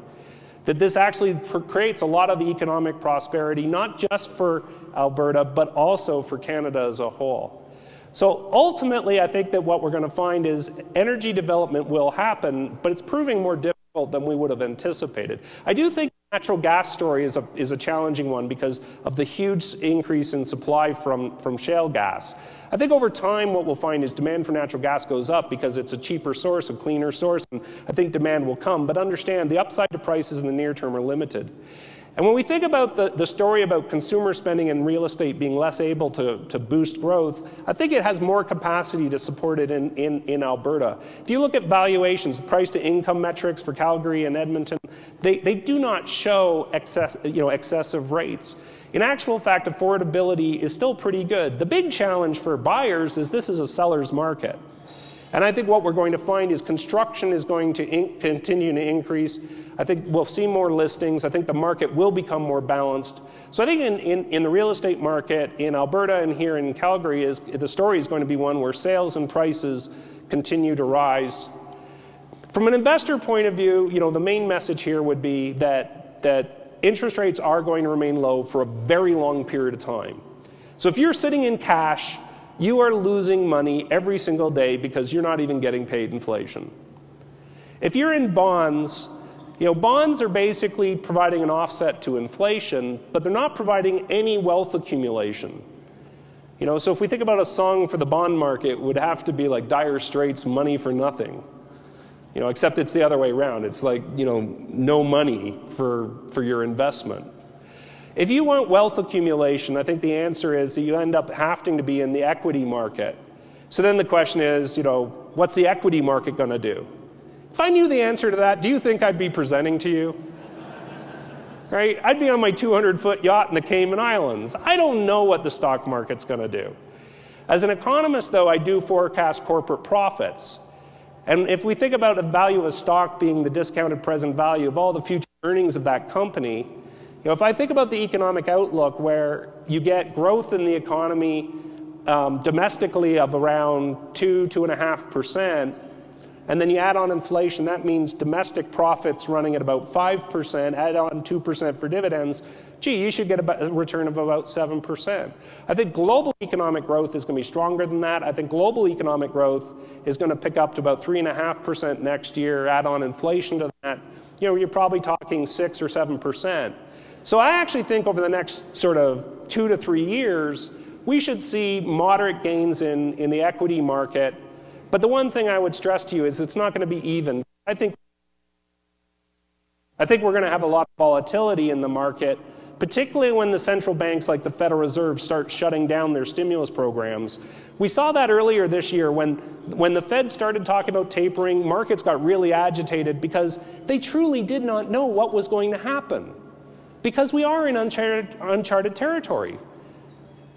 That this actually creates a lot of economic prosperity, not just for Alberta, but also for Canada as a whole. So ultimately, I think that what we're going to find is energy development will happen, but it's proving more difficult than we would have anticipated. I do think the natural gas story is a challenging one because of the huge increase in supply from shale gas. I think over time what we'll find is demand for natural gas goes up because it's a cheaper source, a cleaner source, and I think demand will come. But understand, the upside to prices in the near term are limited. And when we think about the story about consumer spending and real estate being less able to boost growth, I think it has more capacity to support it in Alberta. If you look at valuations, price to income metrics for Calgary and Edmonton, they do not show excessive rates. In actual fact, affordability is still pretty good. The big challenge for buyers is this is a seller's market. And I think what we're going to find is construction is going to continue to increase. I think we'll see more listings. I think the market will become more balanced. So I think in the real estate market in Alberta and here in Calgary, the story is going to be one where sales and prices continue to rise. From an investor point of view, the main message here would be that interest rates are going to remain low for a very long period of time. So if you're sitting in cash, you are losing money every single day because you're not even getting paid inflation. If you're in bonds, bonds are basically providing an offset to inflation, but they're not providing any wealth accumulation. So if we think about a song for the bond market, it would have to be like Dire Straits' Money for Nothing. Except it's the other way around. It's like, no money for your investment. If you want wealth accumulation, I think the answer is that you end up having to be in the equity market. So then the question is, what's the equity market going to do? If I knew the answer to that, do you think I'd be presenting to you? Right? I'd be on my 200-foot yacht in the Cayman Islands. I don't know what the stock market's going to do. As an economist, though, I do forecast corporate profits. And if we think about the value of a stock being the discounted present value of all the future earnings of that company, if I think about the economic outlook where you get growth in the economy domestically of around 2.5%, and then you add on inflation, that means domestic profits running at about 5%, add on 2% for dividends, you should get a return of about 7%. I think global economic growth is going to be stronger than that. I think global economic growth is going to pick up to about 3.5% next year, add on inflation to that. You're probably talking 6 or 7%. So I actually think over the next sort of 2 to 3 years, we should see moderate gains in the equity market, But the one thing I would stress to you is it's not going to be even. I think we're going to have a lot of volatility in the market, particularly when the central banks like the Federal Reserve start shutting down their stimulus programs. We saw that earlier this year when the Fed started talking about tapering, markets got really agitated because they truly did not know what was going to happen, because we are in uncharted territory.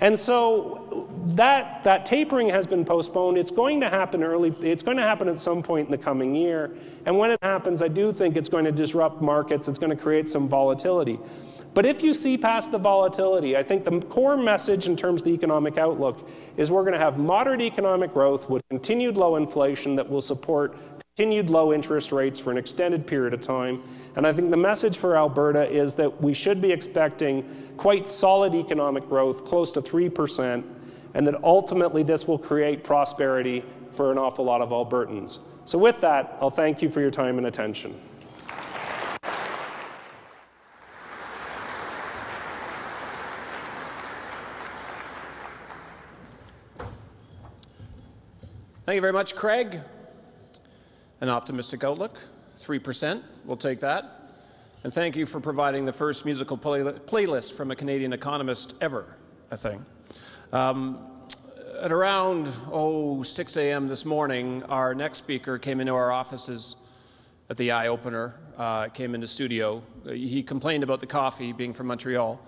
And so that tapering has been postponed. It's going to happen it's going to happen at some point in the coming year. And when it happens, I do think it's going to disrupt markets. It's going to create some volatility. But if you see past the volatility, I think the core message in terms of the economic outlook is we're going to have moderate economic growth with continued low inflation that will support continued low interest rates for an extended period of time. And I think the message for Alberta is that we should be expecting quite solid economic growth, close to 3%, and that ultimately this will create prosperity for an awful lot of Albertans. So with that, I'll thank you for your time and attention. Thank you very much, Craig. An optimistic outlook, 3%, we'll take that. And thank you for providing the first musical playlist from a Canadian economist ever, I think. At around 6 a.m. this morning, our next speaker came into our offices at the Eye Opener, came into studio. He complained about the coffee, being from Montreal.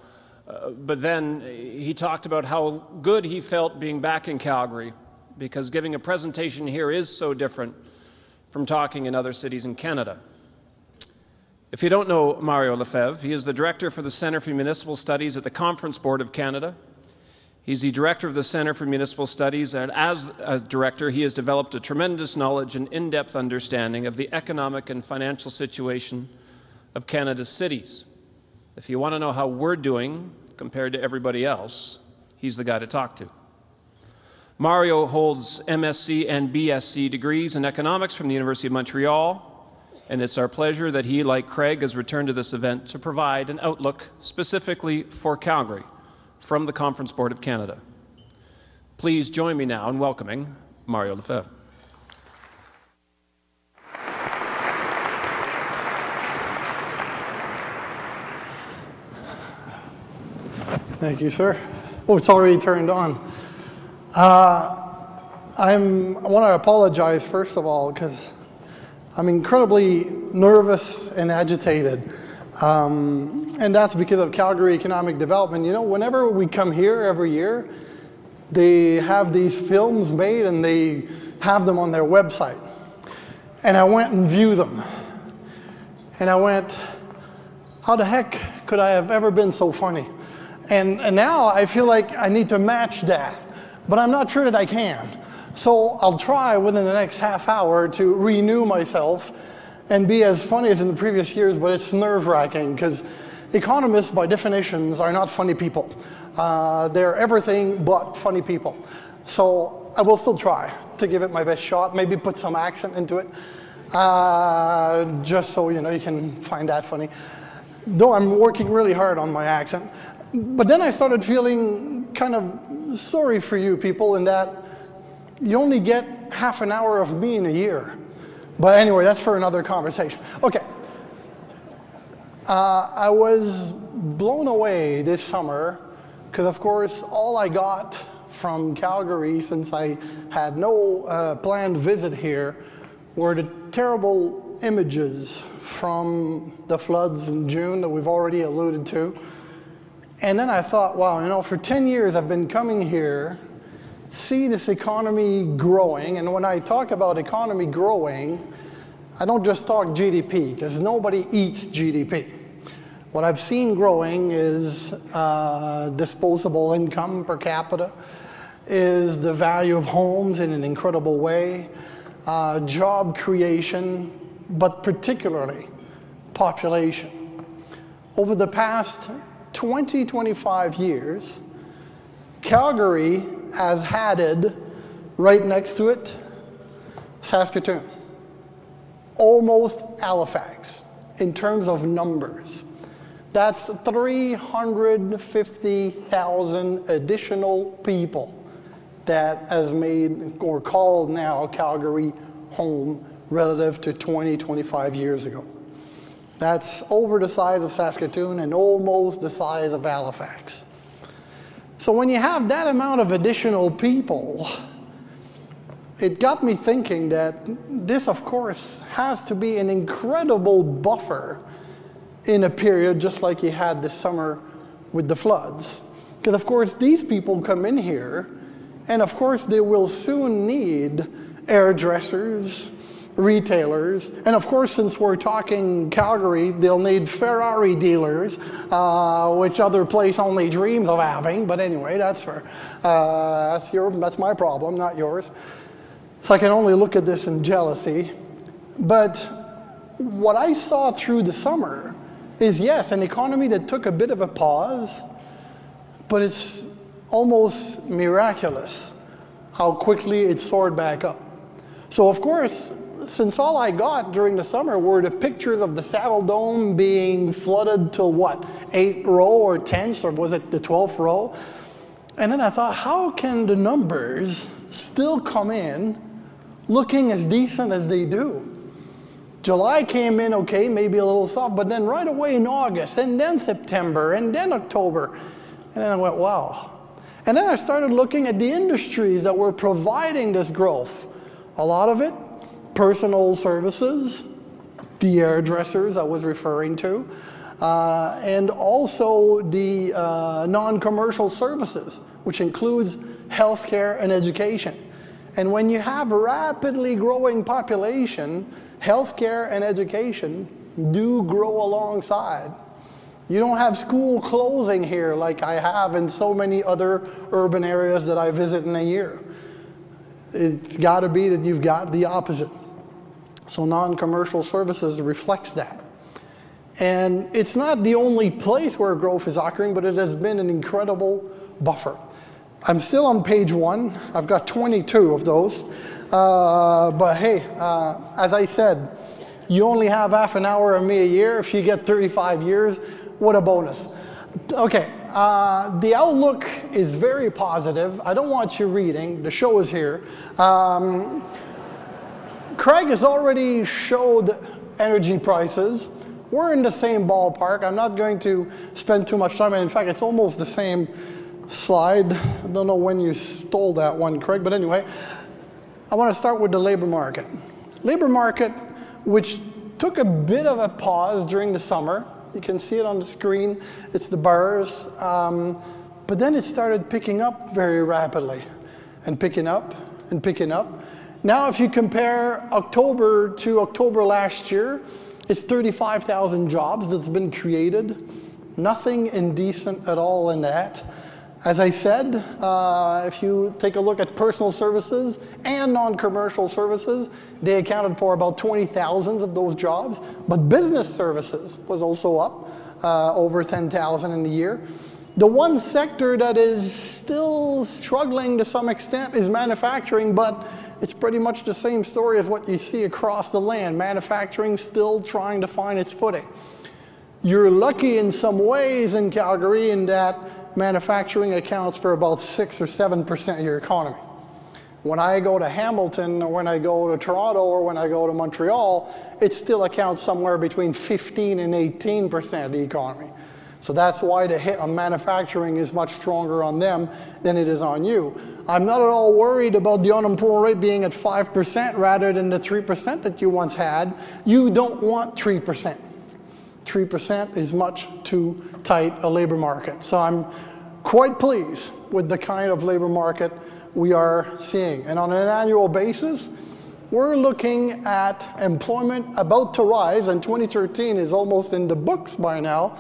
But then he talked about how good he felt being back in Calgary, because giving a presentation here is so different from talking in other cities in Canada. If you don't know Mario Lefebvre, he is the Director for the Centre for Municipal Studies at the Conference Board of Canada. He's the Director of the Centre for Municipal Studies, and as a Director, he has developed a tremendous knowledge and in-depth understanding of the economic and financial situation of Canada's cities. If you want to know how we're doing compared to everybody else, he's the guy to talk to. Mario holds MSc and BSc degrees in economics from the University of Montreal, and it's our pleasure that he, like Craig, has returned to this event to provide an outlook specifically for Calgary from the Conference Board of Canada. Please join me now in welcoming Mario Lefebvre. Thank you, sir. Oh, it's already turned on. I want to apologize, first of all, because I'm incredibly nervous and agitated. And that's because of Calgary Economic Development. You know, whenever we come here every year, they have these films made and they have them on their website. And I went and viewed them. And I went, how the heck could I have ever been so funny? And now I feel like I need to match that. But I'm not sure that I can. So I'll try within the next half hour to renew myself and be as funny as in the previous years, but it's nerve-wracking because economists, by definitions, are not funny people. They're everything but funny people. So I will still try to give it my best shot, maybe put some accent into it, just so you know you can find that funny. Though I'm working really hard on my accent. But then I started feeling kind of sorry for you people in that you only get half an hour of me in a year. But anyway, that's for another conversation. Okay. I was blown away this summer because, of course, all I got from Calgary, since I had no planned visit here, were the terrible images from the floods in June that we've already alluded to. And then I thought, wow, you know, for 10 years I've been coming here, see this economy growing, and when I talk about economy growing, I don't just talk GDP, because nobody eats GDP. What I've seen growing is disposable income per capita, is the value of homes in an incredible way, job creation, but particularly population. Over the past 25 years, Calgary has added, right next to it, Saskatoon. Almost Halifax in terms of numbers. That's 350,000 additional people that has made, or called now, Calgary home relative to 20, 25 years ago. That's over the size of Saskatoon and almost the size of Halifax. So when you have that amount of additional people, it got me thinking that this, of course, has to be an incredible buffer in a period just like you had this summer with the floods. Because, of course, these people come in here, and, of course, they will soon need hairdressers, retailers, and, of course, since we're talking Calgary, they'll need Ferrari dealers, which other place only dreams of having. But anyway, that's my problem, not yours. So I can only look at this in jealousy. But what I saw through the summer is, yes, an economy that took a bit of a pause, but it's almost miraculous how quickly it soared back up. So, of course, since all I got during the summer were the pictures of the Saddle Dome being flooded to what, 8th row or 10th, or was it the 12th row? And then I thought, how can the numbers still come in looking as decent as they do? July came in okay, maybe a little soft, but then right away in August, and then September, and then October. And then I went, wow. And then I started looking at the industries that were providing this growth. A lot of it, personal services, the hairdressers I was referring to, and also the non-commercial services, which includes healthcare and education. And when you have a rapidly growing population, healthcare and education do grow alongside. You don't have school closing here like I have in so many other urban areas that I visit in a year. It's got to be that you've got the opposite. So non-commercial services reflects that. And it's not the only place where growth is occurring, but it has been an incredible buffer. I'm still on page 1. I've got 22 of those. But hey, as I said, you only have half an hour of me a year. If you get 35 years, what a bonus. Okay, the outlook is very positive. I don't want you reading. The show is here. Craig has already showed energy prices. We're in the same ballpark. I'm not going to spend too much time. And in fact, it's almost the same slide. I don't know when you stole that one, Craig, but anyway, I want to start with the labor market. Labor market, which took a bit of a pause during the summer. You can see it on the screen. It's the bars. But then it started picking up very rapidly and picking up and picking up. Now, if you compare October to October last year, it's 35,000 jobs that's been created. Nothing indecent at all in that. As I said, if you take a look at personal services and non-commercial services, they accounted for about 20,000 of those jobs. But business services was also up over 10,000 in the year. The one sector that is still struggling to some extent is manufacturing, but it's pretty much the same story as what you see across the land. Manufacturing still trying to find its footing. You're lucky in some ways in Calgary in that manufacturing accounts for about 6 or 7% of your economy. When I go to Hamilton, or when I go to Toronto, or when I go to Montreal, it still accounts somewhere between 15 and 18% of the economy. So that's why the hit on manufacturing is much stronger on them than it is on you. I'm not at all worried about the unemployment rate being at 5% rather than the 3% that you once had. You don't want 3%. 3% is much too tight a labor market. So I'm quite pleased with the kind of labor market we are seeing. And on an annual basis, we're looking at employment about to rise, and 2013 is almost in the books by now.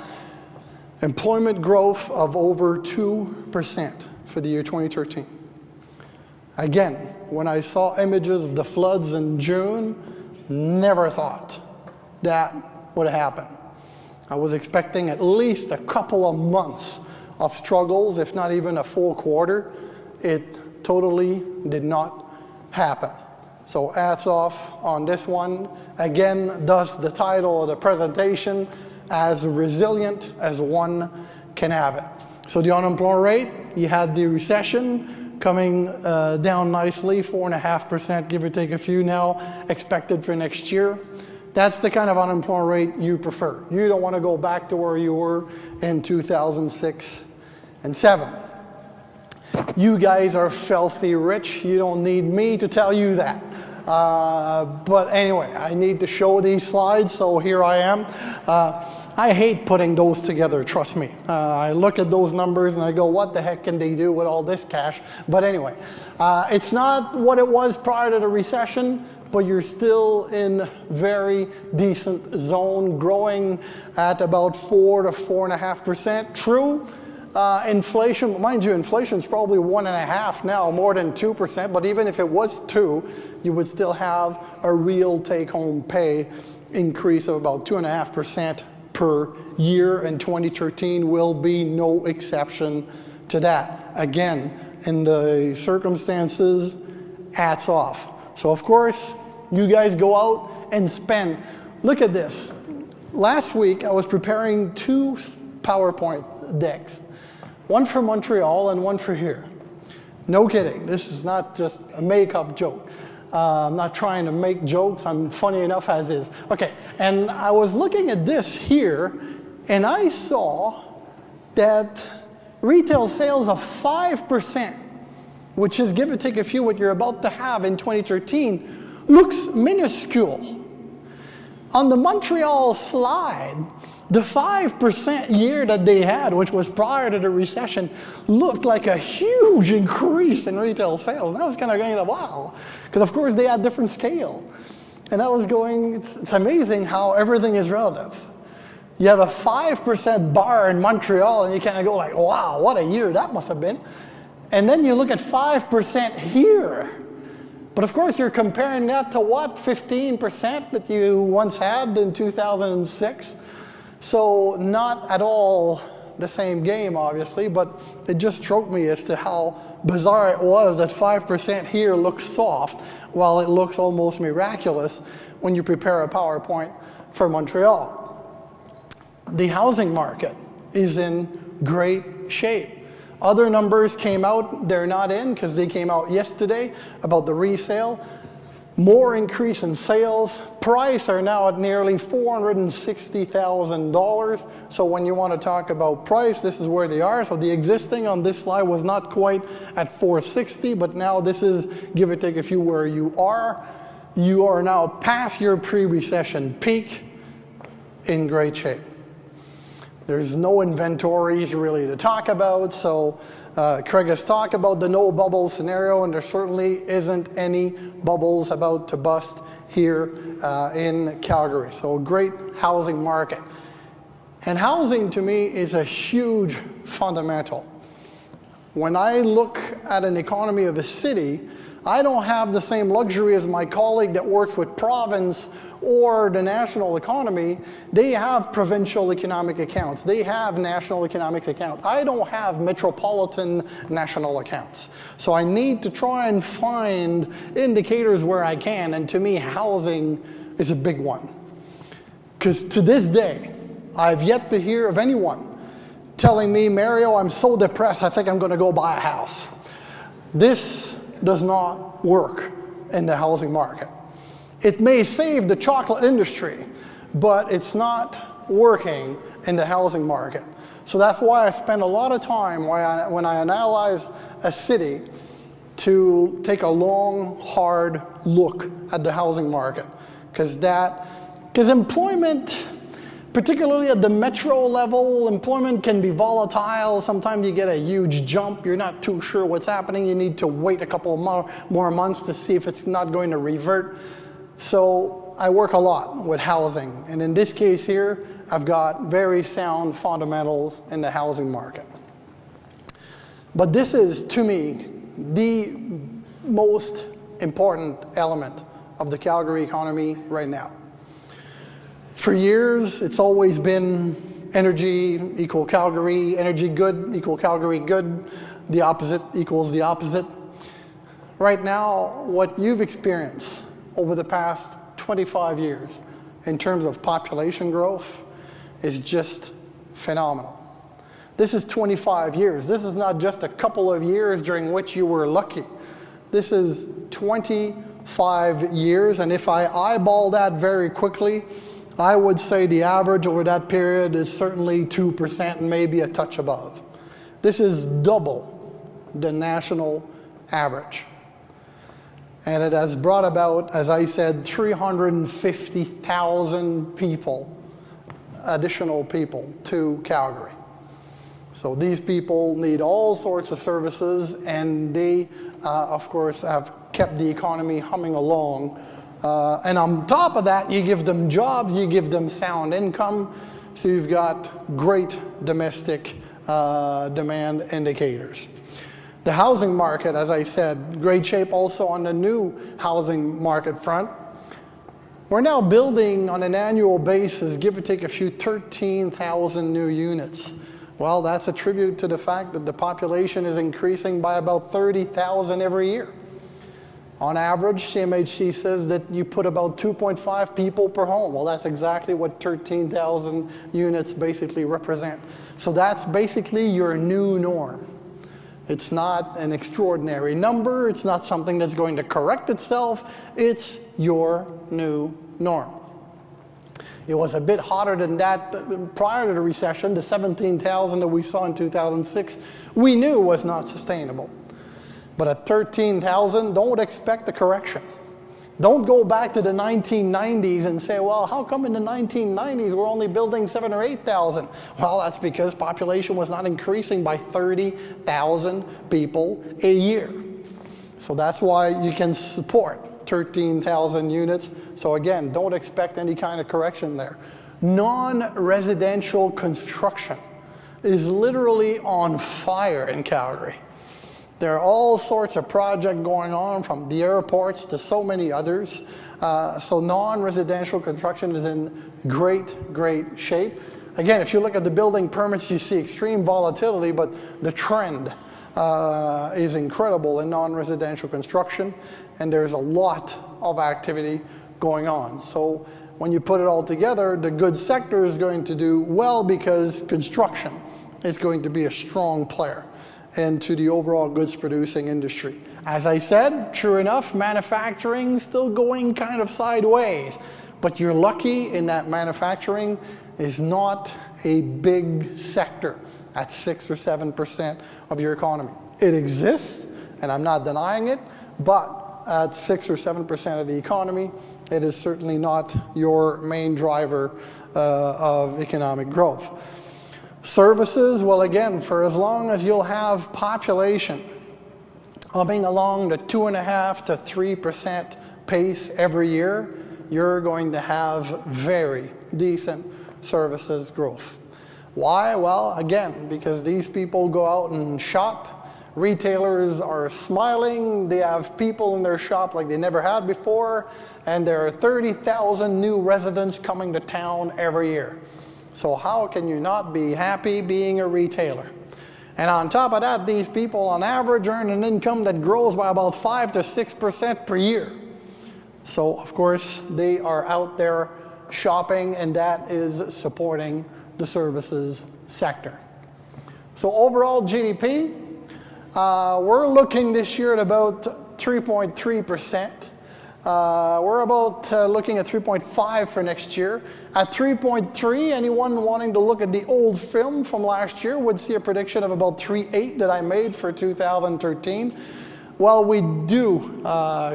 Employment growth of over 2% for the year 2013. Again, when I saw images of the floods in June, never thought that would happen. I was expecting at least a couple of months of struggles, if not even a full quarter. It totally did not happen. So hats off on this one. Again, thus the title of the presentation, as resilient as one can have it. So the unemployment rate, you had the recession, coming down nicely, 4.5%, give or take a few now, expected for next year. That's the kind of unemployment rate you prefer. You don't want to go back to where you were in 2006 and 7. You guys are filthy rich. You don't need me to tell you that. But anyway, I need to show these slides, so here I am. I hate putting those together, trust me. I look at those numbers and I go, what the heck can they do with all this cash? But anyway, it's not what it was prior to the recession, but you're still in very decent zone, growing at about 4 to 4.5%. True, inflation, mind you, inflation is probably 1.5 now, more than 2%, but even if it was 2, you would still have a real take-home pay increase of about 2.5% per year, and 2013 will be no exception to that. Again, in the circumstances, hats off. So of course, you guys go out and spend. Look at this. Last week, I was preparing 2 PowerPoint decks. One for Montreal and one for here. No kidding. This is not just a make-up joke. I'm not trying to make jokes. I'm funny enough as is. Okay, and I was looking at this here, and I saw that retail sales of 5%, which is give or take a few what you're about to have in 2013, looks minuscule. On the Montreal slide, the 5% year that they had, which was prior to the recession, looked like a huge increase in retail sales. And I was kind of going, wow, because of course they had different scale. And I was going, it's amazing how everything is relative. You have a 5% bar in Montreal, and you kind of go like, wow, what a year that must have been. And then you look at 5% here. But of course, you're comparing that to what, 15% that you once had in 2006? So not at all the same game, obviously, but it just struck me as to how bizarre it was that 5% here looks soft, while it looks almost miraculous when you prepare a PowerPoint for Montreal. The housing market is in great shape. Other numbers came out, they're not in because they came out yesterday about the resale. More increase in sales. Price are now at nearly $460,000. So when you want to talk about price, this is where they are. So the existing on this slide was not quite at 460, but now this is, give or take a few, where you are. You are now past your pre-recession peak, in great shape. There's no inventories really to talk about, so Craig has talked about the no bubble scenario, and there certainly isn't any bubbles about to bust here in Calgary. So a great housing market. And housing to me is a huge fundamental. When I look at an economy of a city, I don't have the same luxury as my colleague that works with province or the national economy. They have provincial economic accounts. They have national economic accounts. I don't have metropolitan national accounts. So I need to try and find indicators where I can, and to me, housing is a big one. Because to this day, I've yet to hear of anyone telling me, Mario, I'm so depressed, I think I'm going to go buy a house. This does not work in the housing market. It may save the chocolate industry, but it's not working in the housing market. So that's why I spend a lot of time when I analyze a city to take a long, hard look at the housing market. Because employment, particularly at the metro level, employment can be volatile. Sometimes you get a huge jump. You're not too sure what's happening. You need to wait a couple more months to see if it's not going to revert. So I work a lot with housing. And in this case here, I've got very sound fundamentals in the housing market. But this is, to me, the most important element of the Calgary economy right now. For years, it's always been energy equal Calgary, energy good equal Calgary good, the opposite equals the opposite. Right now, what you've experienced over the past 25 years in terms of population growth is just phenomenal. This is 25 years. This is not just a couple of years during which you were lucky. This is 25 years, and if I eyeball that very quickly, I would say the average over that period is certainly 2% and maybe a touch above. This is double the national average. And it has brought about, as I said, 350,000 people, additional people, to Calgary. So these people need all sorts of services, and they, of course, have kept the economy humming along. And on top of that, you give them jobs, you give them sound income, so you've got great domestic demand indicators. The housing market, as I said, great shape also on the new housing market front. We're now building on an annual basis, give or take a few, 13,000 new units. Well, that's a tribute to the fact that the population is increasing by about 30,000 every year. On average, CMHC says that you put about 2.5 people per home. Well, that's exactly what 13,000 units basically represent. So that's basically your new norm. It's not an extraordinary number. It's not something that's going to correct itself. It's your new norm. It was a bit hotter than that prior to the recession. The 17,000 that we saw in 2006, we knew was not sustainable. But at 13,000, don't expect a correction. Don't go back to the 1990s and say, well, how come in the 1990s we're only building 7,000 or 8,000? Well, that's because population was not increasing by 30,000 people a year. So that's why you can support 13,000 units. So again, don't expect any kind of correction there. Non-residential construction is literally on fire in Calgary. There are all sorts of projects going on, from the airports to so many others. So non-residential construction is in great shape. Again, if you look at the building permits, you see extreme volatility, but the trend is incredible in non-residential construction, and there's a lot of activity going on. So when you put it all together, the goods sector is going to do well because construction is going to be a strong player into the overall goods producing industry. As I said, true enough, manufacturing still going kind of sideways, but you're lucky in that manufacturing is not a big sector at 6 or 7% of your economy. It exists, and I'm not denying it, but at 6 or 7% of the economy, it is certainly not your main driver of economic growth. Services, well, again, for as long as you'll have population humming along the 2.5% to 3% pace every year, you're going to have very decent services growth. Why? Well, again, because these people go out and shop. Retailers are smiling. They have people in their shop like they never had before, and there are 30,000 new residents coming to town every year. So how can you not be happy being a retailer? And on top of that, these people on average earn an income that grows by about 5 to 6% per year. So of course, they are out there shopping, and that is supporting the services sector. So overall GDP, we're looking this year at about 3.3%. We're about looking at 3.5 for next year. At 3.3, anyone wanting to look at the old film from last year would see a prediction of about 3.8 that I made for 2013. Well, we do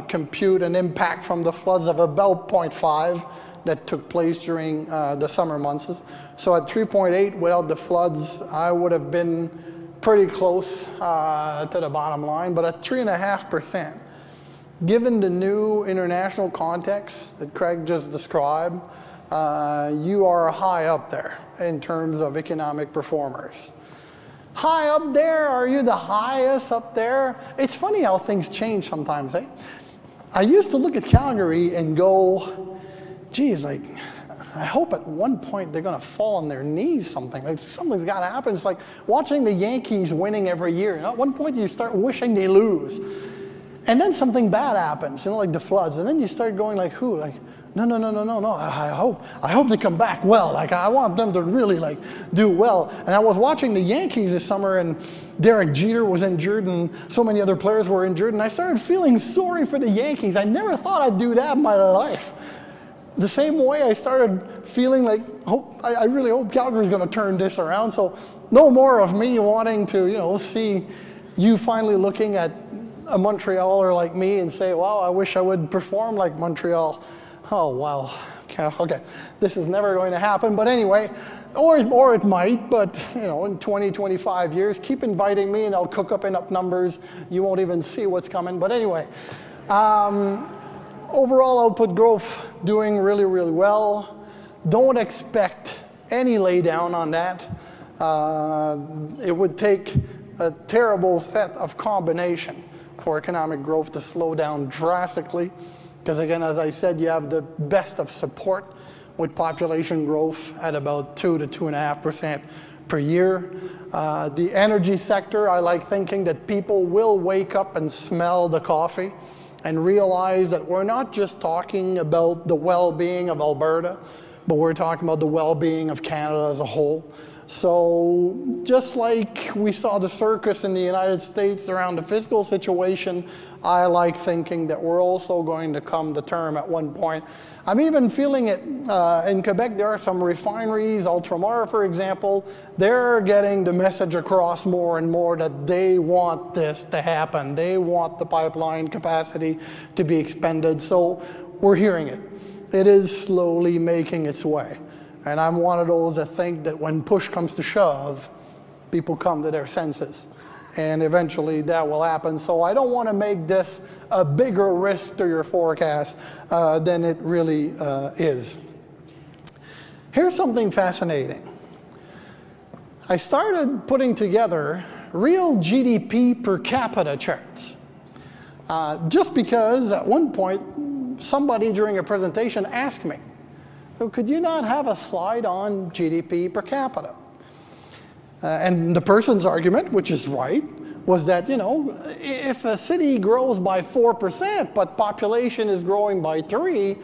compute an impact from the floods of about 0.5 that took place during the summer months. So at 3.8, without the floods, I would have been pretty close to the bottom line. But at 3.5%, given the new international context that Craig just described, you are high up there in terms of economic performers. High up there? Are you the highest up there? It's funny how things change sometimes, eh? I used to look at Calgary and go, geez, like, I hope at one point they're going to fall on their knees something. Like, something's got to happen. It's like watching the Yankees winning every year. You know, at one point you start wishing they lose. And then something bad happens, you know, like the floods. And then you start going like, who? Like, No. I hope they come back well. Like, I want them to really, like, do well. And I was watching the Yankees this summer, and Derek Jeter was injured, and so many other players were injured, and I started feeling sorry for the Yankees. I never thought I'd do that in my life. The same way I started feeling like, I really hope Calgary's going to turn this around. So no more of me wanting to, see you finally looking at a Montrealer like me and say, wow, I wish I would perform like Montreal. Oh, wow. Okay. This is never going to happen. But anyway, or it might, but, in 20, 25 years, keep inviting me and I'll cook up enough numbers. You won't even see what's coming. But anyway, overall output growth doing really, really well. Don't expect any lay down on that. It would take a terrible set of combination for economic growth to slow down drastically. Because again, as I said, you have the best of support with population growth at about 2 to 2.5% per year. The energy sector, I like thinking that people will wake up and smell the coffee and realize that we're not just talking about the well-being of Alberta, but we're talking about the well-being of Canada as a whole. So just like we saw the circus in the United States around the fiscal situation, I like thinking that we're also going to come to term at one point. I'm even feeling it in Quebec. There are some refineries, Ultramar, for example. They're getting the message across more and more that they want this to happen. They want the pipeline capacity to be expended. So we're hearing it. It is slowly making its way. And I'm one of those that think that when push comes to shove, people come to their senses. And eventually that will happen. So I don't want to make this a bigger risk to your forecast than it really is. Here's something fascinating. I started putting together real GDP per capita charts. Just because at one point, somebody during a presentation asked me, so could you not have a slide on GDP per capita? And the person's argument, which is right, was that, if a city grows by 4%, but population is growing by 3%,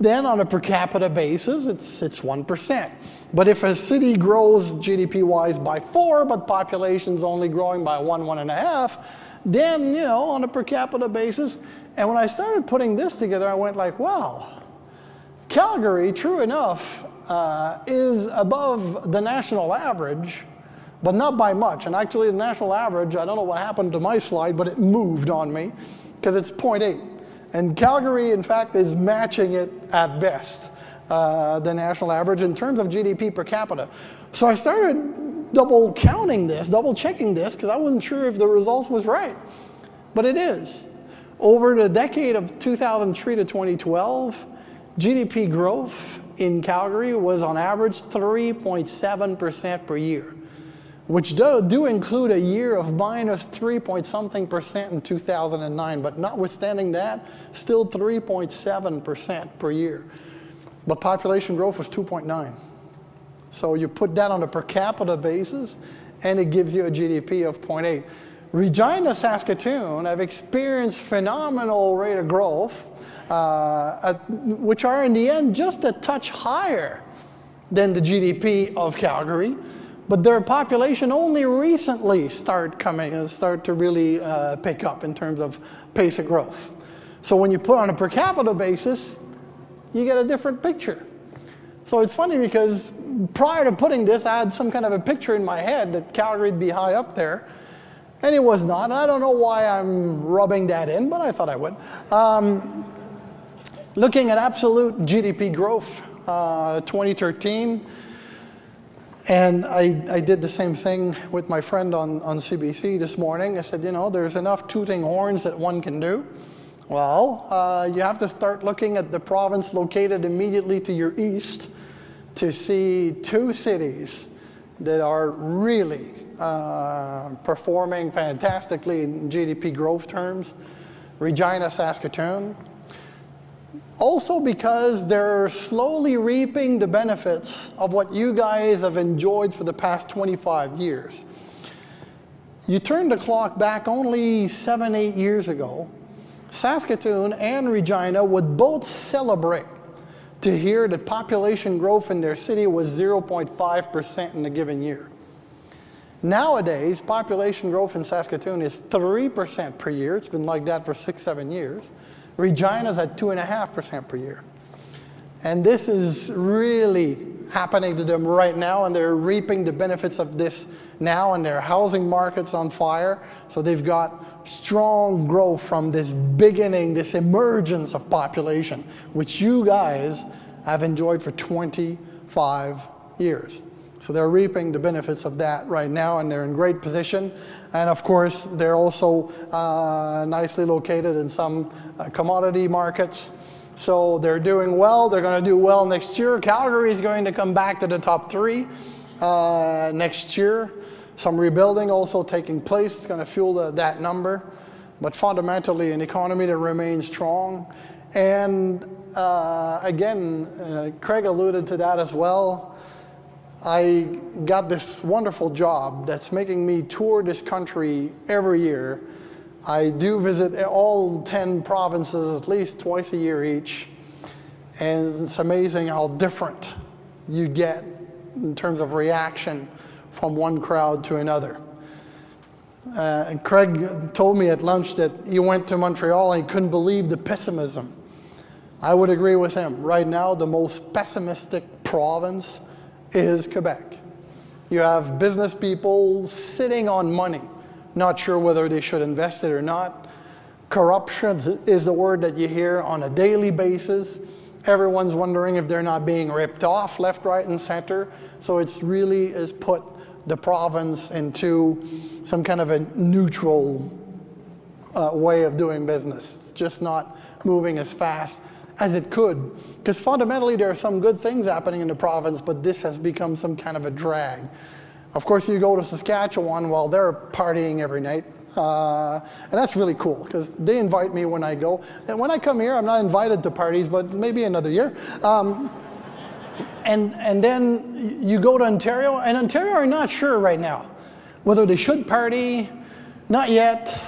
then on a per capita basis, it's 1%. But if a city grows GDP-wise by 4%, but population's only growing by 1.5%, then, on a per capita basis, and when I started putting this together, I went like, wow, Calgary, true enough, is above the national average, but not by much. And actually, the national average, I don't know what happened to my slide, but it moved on me because it's 0.8. And Calgary, in fact, is matching it at best, the national average in terms of GDP per capita. So I started double checking this, because I wasn't sure if the results was right. But it is. Over the decade of 2003 to 2012, GDP growth in Calgary was on average 3.7% per year, which do include a year of minus 3-point-something% in 2009, but notwithstanding that, still 3.7% per year. But population growth was 2.9. So you put that on a per capita basis, and it gives you a GDP of 0.8. Regina, Saskatoon have experienced phenomenal rate of growth, which are in the end just a touch higher than the GDP of Calgary, but their population only recently start to really pick up in terms of pace of growth. So when you put on a per capita basis, you get a different picture. So it's funny because prior to putting this, I had some kind of a picture in my head that Calgary would be high up there, and it was not. And I don't know why I'm rubbing that in, but I thought I would. Looking at absolute GDP growth, 2013, and I did the same thing with my friend on CBC this morning. I said, there's enough tooting horns that one can do. Well, you have to start looking at the province located immediately to your east to see two cities that are really performing fantastically in GDP growth terms. Regina, Saskatoon. Also because they're slowly reaping the benefits of what you guys have enjoyed for the past 25 years. You turn the clock back only 7-8 years ago, Saskatoon and Regina would both celebrate to hear that population growth in their city was 0.5% in a given year. Nowadays, population growth in Saskatoon is 3% per year. It's been like that for 6-7 years. Regina's at 2.5% per year. And this is really happening to them right now, and they're reaping the benefits of this now, and their housing market's on fire. So they've got strong growth from this beginning, this emergence of population, which you guys have enjoyed for 25 years. So they're reaping the benefits of that right now, and they're in great position. And of course, they're also nicely located in some commodity markets. So they're doing well. They're going to do well next year. Calgary is going to come back to the top 3 next year. Some rebuilding also taking place. It's going to fuel that number. But fundamentally, an economy that remains strong. And again, Craig alluded to that as well. I got this wonderful job that's making me tour this country every year. I do visit all 10 provinces at least twice a year each. And it's amazing how different you get in terms of reaction from one crowd to another. And Craig told me at lunch that he went to Montreal and he couldn't believe the pessimism. I would agree with him. Right now, the most pessimistic province is Quebec. You have business people sitting on money, not sure whether they should invest it or not. Corruption is the word that you hear on a daily basis. Everyone's wondering if they're not being ripped off left, right, and center. So it's really has put the province into some kind of a neutral way of doing business. It's just not moving as fast as it could. Because fundamentally there are some good things happening in the province, but this has become some kind of a drag. Of course, you go to Saskatchewan, well, they're partying every night. And that's really cool, because they invite me when I go. And when I come here, I'm not invited to parties, but maybe another year. And then you go to Ontario, and Ontario are not sure right now whether they should party. Not yet.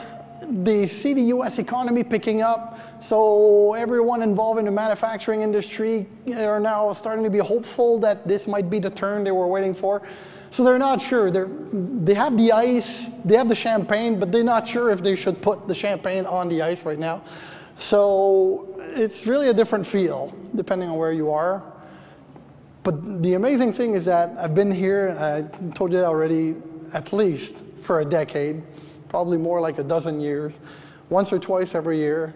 They see the U.S. economy picking up, so everyone involved in the manufacturing industry are now starting to be hopeful that this might be the turn they were waiting for. So they're not sure. They have the ice, they have the champagne, but they're not sure if they should put the champagne on the ice right now. So it's really a different feel, depending on where you are. But the amazing thing is that I've been here, I told you already, at least for a decade, probably more like a dozen years, once or twice every year.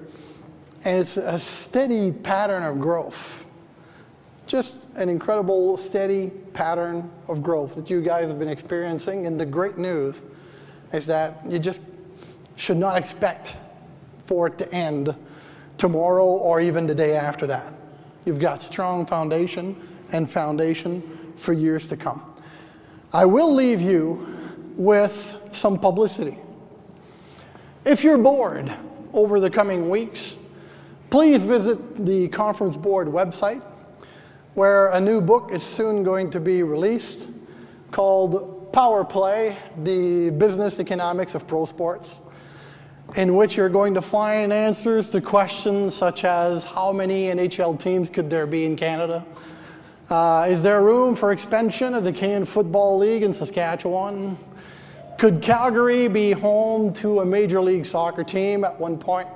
And it's a steady pattern of growth. Just an incredible, steady pattern of growth that you guys have been experiencing. And the great news is that you just should not expect for it to end tomorrow or even the day after that. You've got strong foundation and foundation for years to come. I will leave you with some publicity. If you're bored over the coming weeks, please visit the Conference Board website, where a new book is soon going to be released called Power Play, the Business Economics of Pro Sports, in which you're going to find answers to questions such as how many NHL teams could there be in Canada? Is there room for expansion of the Canadian Football League in Saskatchewan? Could Calgary be home to a Major League Soccer team at one point?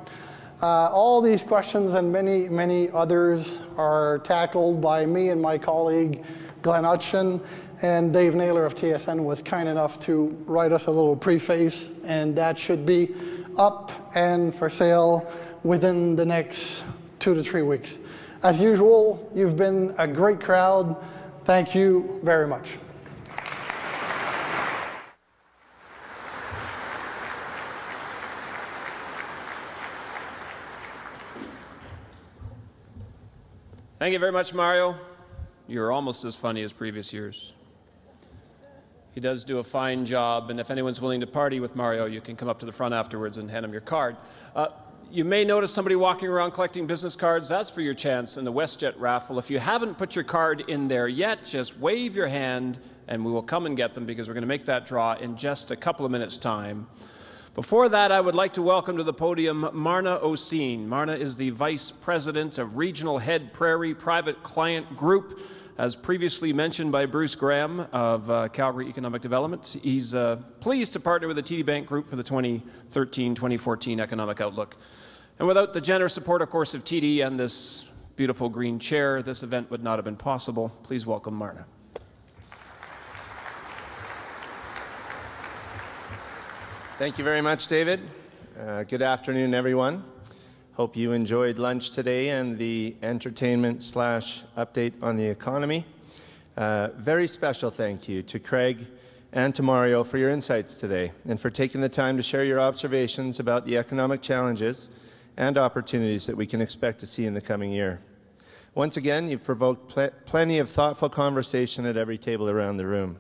All these questions and many, many others are tackled by me and my colleague Glenn Hutchin, and Dave Naylor of TSN was kind enough to write us a little preface, and that should be up and for sale within the next 2 to 3 weeks. As usual, you've been a great crowd. Thank you very much. Thank you very much, Mario. You're almost as funny as previous years. He does do a fine job, and if anyone's willing to party with Mario, you can come up to the front afterwards and hand him your card. You may notice somebody walking around collecting business cards. That's for your chance in the WestJet raffle. If you haven't put your card in there yet, just wave your hand and we will come and get them, because we're going to make that draw in just a couple of minutes' time. Before that, I would like to welcome to the podium Marna Oseen. Marna is the Vice President of Regional Head Prairie Private Client Group, as previously mentioned by Bruce Graham of Calgary Economic Development. He's pleased to partner with the TD Bank Group for the 2013-2014 Economic Outlook. And without the generous support, of course, of TD and this beautiful green chair, this event would not have been possible. Please welcome Marna. Thank you very much, David. Good afternoon, everyone. Hope you enjoyed lunch today and the entertainment/update on the economy. Very special thank you to Craig and to Mario for your insights today and for taking the time to share your observations about the economic challenges and opportunities that we can expect to see in the coming year. Once again, you've provoked plenty of thoughtful conversation at every table around the room.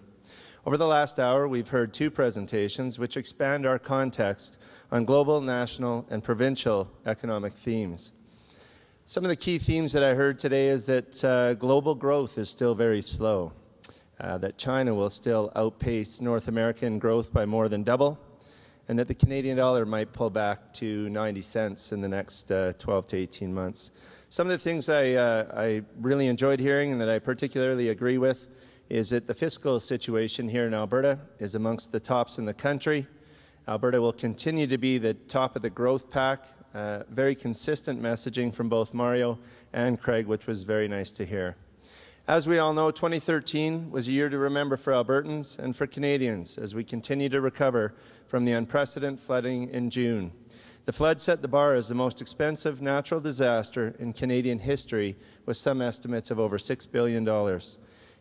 Over the last hour, we've heard two presentations which expand our context on global, national, and provincial economic themes. Some of the key themes that I heard today is that global growth is still very slow, that China will still outpace North American growth by more than double, and that the Canadian dollar might pull back to 90 cents in the next 12 to 18 months. Some of the things I really enjoyed hearing and that I particularly agree with is that the fiscal situation here in Alberta is amongst the tops in the country. Alberta will continue to be the top of the growth pack. Very consistent messaging from both Mario and Craig, which was very nice to hear. As we all know, 2013 was a year to remember for Albertans and for Canadians as we continue to recover from the unprecedented flooding in June. The flood set the bar as the most expensive natural disaster in Canadian history, with some estimates of over $6 billion.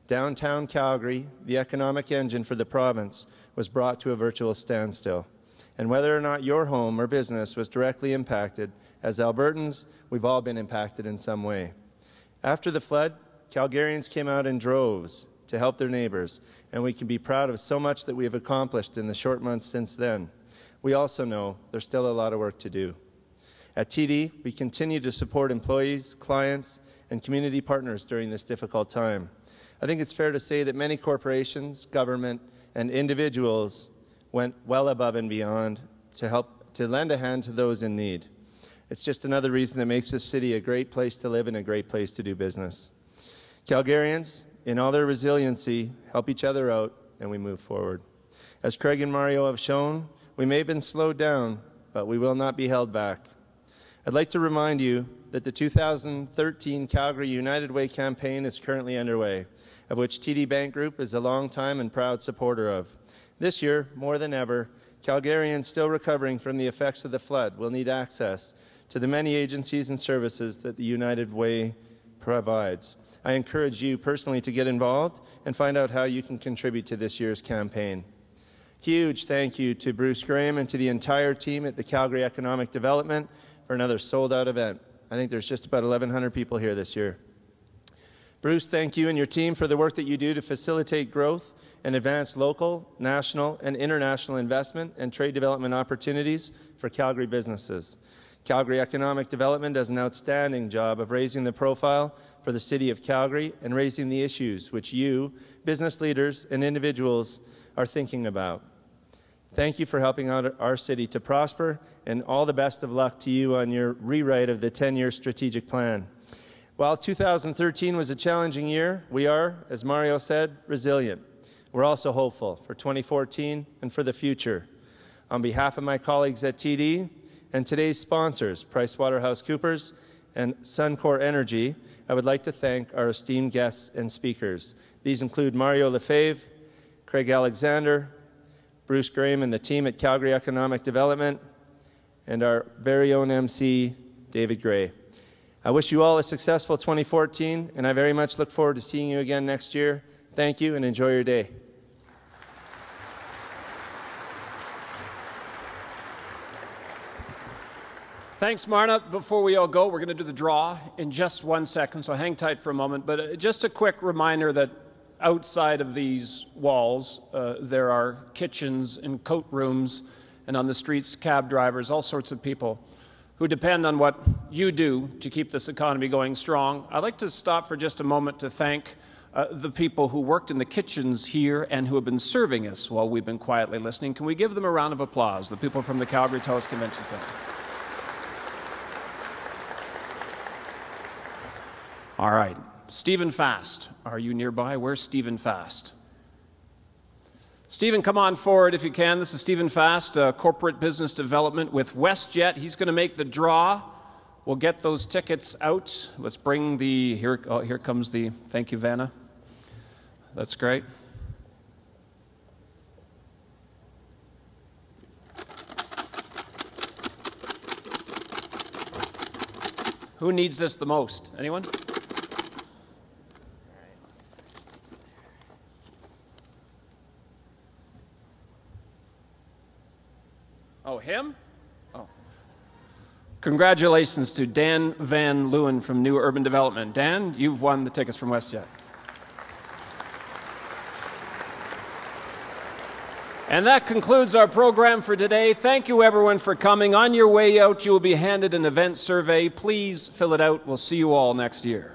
Downtown Calgary, the economic engine for the province, was brought to a virtual standstill. And whether or not your home or business was directly impacted, as Albertans, we've all been impacted in some way. After the flood, Calgarians came out in droves to help their neighbours, and we can be proud of so much that we have accomplished in the short months since then. We also know there's still a lot of work to do. At TD, we continue to support employees, clients, and community partners during this difficult time. I think it's fair to say that many corporations, government, and individuals went well above and beyond to lend a hand to those in need. It's just another reason that makes this city a great place to live and a great place to do business. Calgarians, in all their resiliency, help each other out, and we move forward. As Craig and Mario have shown, we may have been slowed down, but we will not be held back. I'd like to remind you that the 2013 Calgary United Way campaign is currently underway, of which TD Bank Group is a long-time and proud supporter of. This year, more than ever, Calgarians still recovering from the effects of the flood will need access to the many agencies and services that the United Way provides. I encourage you personally to get involved and find out how you can contribute to this year's campaign. Huge thank you to Bruce Graham and to the entire team at the Calgary Economic Development for another sold-out event. I think there's just about 1,100 people here this year. Bruce, thank you and your team for the work that you do to facilitate growth and advance local, national, and international investment and trade development opportunities for Calgary businesses. Calgary Economic Development does an outstanding job of raising the profile for the City of Calgary and raising the issues which you, business leaders, and individuals are thinking about. Thank you for helping out our city to prosper, and all the best of luck to you on your rewrite of the 10-year strategic plan. While 2013 was a challenging year, we are, as Mario said, resilient. We're also hopeful for 2014 and for the future. On behalf of my colleagues at TD and today's sponsors, PricewaterhouseCoopers and Suncor Energy, I would like to thank our esteemed guests and speakers. These include Mario Lefebvre, Craig Alexander, Bruce Graham and the team at Calgary Economic Development, and our very own MC, David Gray. I wish you all a successful 2014, and I very much look forward to seeing you again next year. Thank you, and enjoy your day. Thanks, Marna. Before we all go, we're going to do the draw in just 1 second, so hang tight for a moment. But just a quick reminder that outside of these walls, there are kitchens and coat rooms, and on the streets, cab drivers, all sorts of people who depend on what you do to keep this economy going strong. I'd like to stop for just a moment to thank the people who worked in the kitchens here and who have been serving us while we've been quietly listening. Can we give them a round of applause, the people from the Calgary Toast Convention Centre? All right. Stephen Fast, are you nearby? Where's Stephen Fast? Stephen, come on forward if you can. This is Stephen Fast, Corporate Business Development with WestJet. He's going to make the draw. We'll get those tickets out. Let's bring the, here comes the, thank you, Vanna. That's great. Who needs this the most? Anyone? Oh, him? Oh. Congratulations to Dan Van Leeuwen from New Urban Development. Dan, you've won the tickets from WestJet. And that concludes our program for today. Thank you, everyone, for coming. On your way out, you will be handed an event survey. Please fill it out. We'll see you all next year.